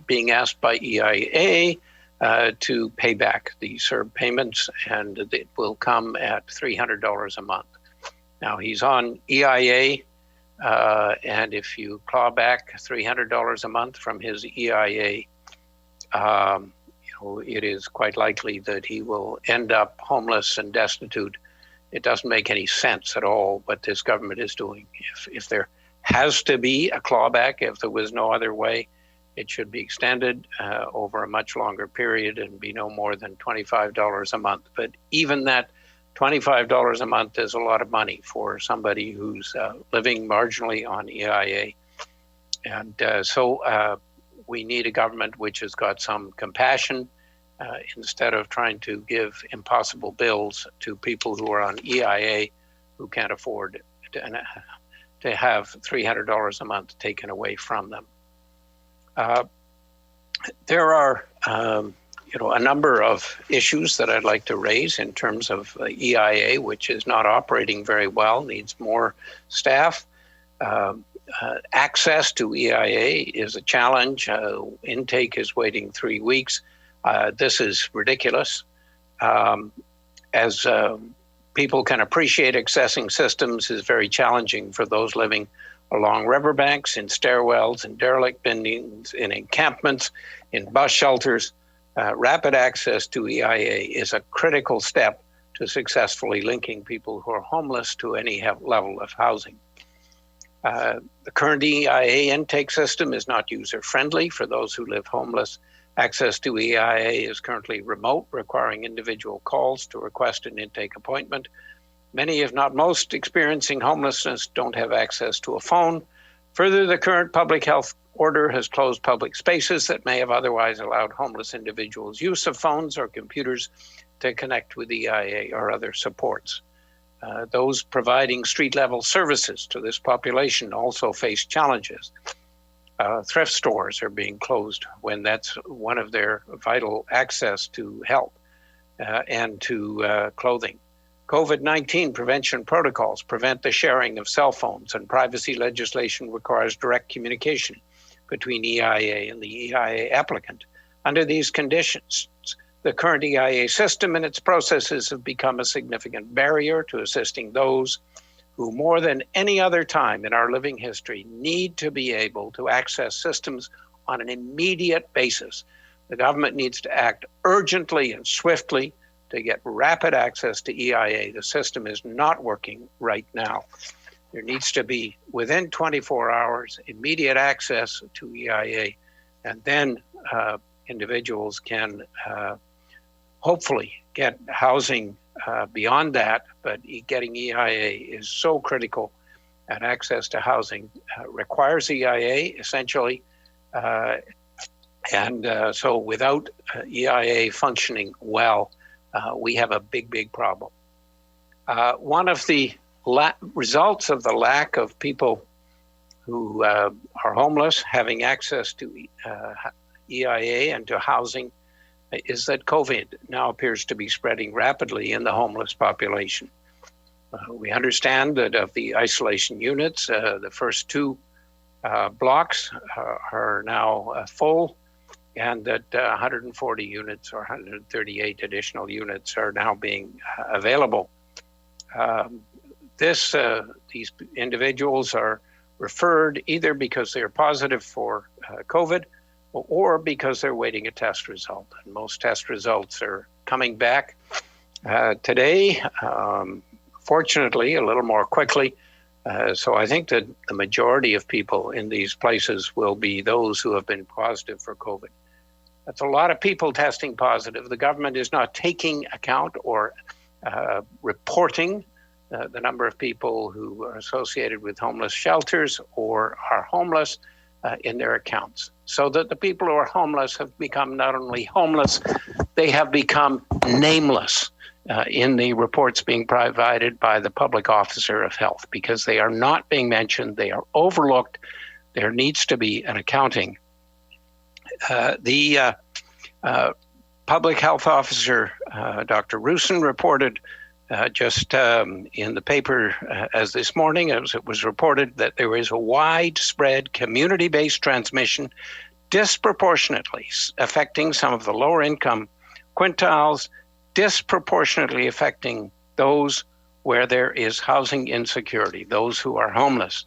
being asked by EIA to pay back the CERB payments, and it will come at $300 a month. Now he's on EIA, and if you claw back $300 a month from his EIA, it is quite likely that he will end up homeless and destitute. It doesn't make any sense at all what this government is doing. If there has to be a clawback, if there was no other way, it should be extended over a much longer period and be no more than $25 a month. But even that $25 a month is a lot of money for somebody who's living marginally on EIA. And so we need a government which has got some compassion instead of trying to give impossible bills to people who are on EIA who can't afford to have $300 a month taken away from them. There are, a number of issues that I'd like to raise in terms of EIA, which is not operating very well, needs more staff. Access to EIA is a challenge. Intake is waiting 3 weeks. This is ridiculous. As people can appreciate, accessing systems is very challenging for those living along riverbanks, in stairwells, in derelict buildings, in encampments, in bus shelters. Rapid access to EIA is a critical step to successfully linking people who are homeless to any level of housing. The current EIA intake system is not user-friendly for those who live homeless. Access to EIA is currently remote, requiring individual calls to request an intake appointment. Many, if not most, experiencing homelessness don't have access to a phone. Further, the current public health order has closed public spaces that may have otherwise allowed homeless individuals use of phones or computers to connect with EIA or other supports. Those providing street-level services to this population also face challenges. Thrift stores are being closed when that's one of their vital access to help and to clothing. COVID-19 prevention protocols prevent the sharing of cell phones, and privacy legislation requires direct communication between EIA and the EIA applicant. Under these conditions, the current EIA system and its processes have become a significant barrier to assisting those who, more than any other time in our living history, need to be able to access systems on an immediate basis. The government needs to act urgently and swiftly to get rapid access to EIA. The system is not working right now. There needs to be, within 24 hours, immediate access to EIA, and then individuals can hopefully get housing beyond that, but getting EIA is so critical, and access to housing requires EIA, essentially. So without EIA functioning well, we have a big problem. One of the results of the lack of people who are homeless having access to EIA and to housing is that COVID now appears to be spreading rapidly in the homeless population. We understand that of the isolation units, the first two blocks are now full, and that 140 units or 138 additional units are now being available. These individuals are referred either because they're positive for COVID or because they're waiting a test result. And most test results are coming back today, fortunately, a little more quickly. So I think that the majority of people in these places will be those who have been positive for COVID. That's a lot of people testing positive. The government is not taking account or reporting the number of people who are associated with homeless shelters or are homeless in their accounts. So that the people who are homeless have become not only homeless, they have become nameless in the reports being provided by the public officer of health, because they are not being mentioned, they are overlooked. There needs to be an accounting. The public health officer, Dr. Rusin, reported just in the paper as this morning, as it was reported, that there is a widespread community-based transmission disproportionately affecting some of the lower income quintiles, disproportionately affecting those where there is housing insecurity, those who are homeless.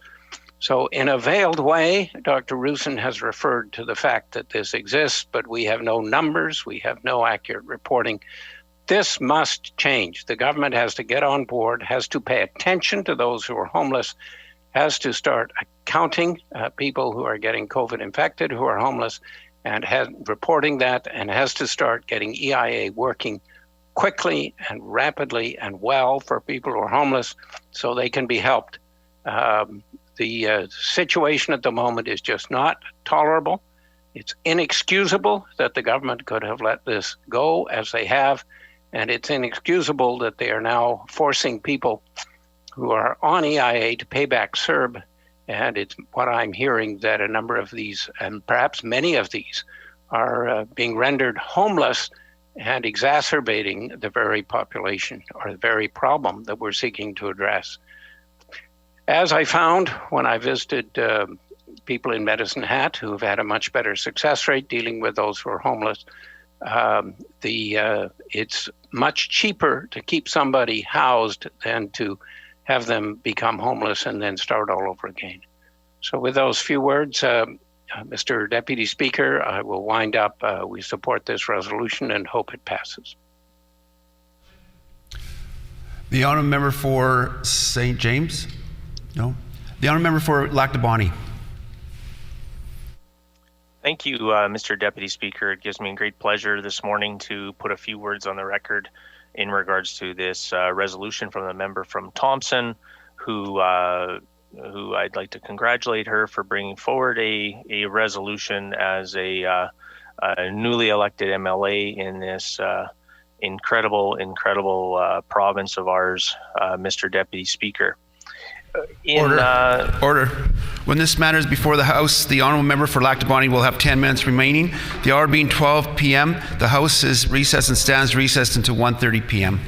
So in a veiled way, Dr. Rusin has referred to the fact that this exists, but we have no numbers, we have no accurate reporting. This must change. The government has to get on board, has to pay attention to those who are homeless, has to start counting people who are getting COVID infected, who are homeless, and reporting that, and has to start getting EIA working quickly and rapidly and well for people who are homeless so they can be helped. The situation at the moment is just not tolerable. It's inexcusable that the government could have let this go as they have, and it's inexcusable that they are now forcing people who are on EIA to pay back CERB. And it's what I'm hearing, that a number of these, and perhaps many of these, are being rendered homeless and exacerbating the very population or the very problem that we're seeking to address. As I found when I visited people in Medicine Hat who have had a much better success rate dealing with those who are homeless, it's much cheaper to keep somebody housed than to have them become homeless and then start all over again. So with those few words, Mr. Deputy Speaker, I will wind up. We support this resolution and hope it passes. The honourable member for St. James? No. The honourable member for Lac du Bonnet? Thank you, Mr. Deputy Speaker. It gives me great pleasure this morning to put a few words on the record in regards to this resolution from the member from Thompson, who I'd like to congratulate her for bringing forward a resolution as a newly elected MLA in this incredible province of ours, Mr. Deputy Speaker. Order. When this matter is before the House, the honourable member for Lac du Bonnet will have 10 minutes remaining. The hour being 12 p.m., the House is recessed and stands recessed until 1:30 p.m.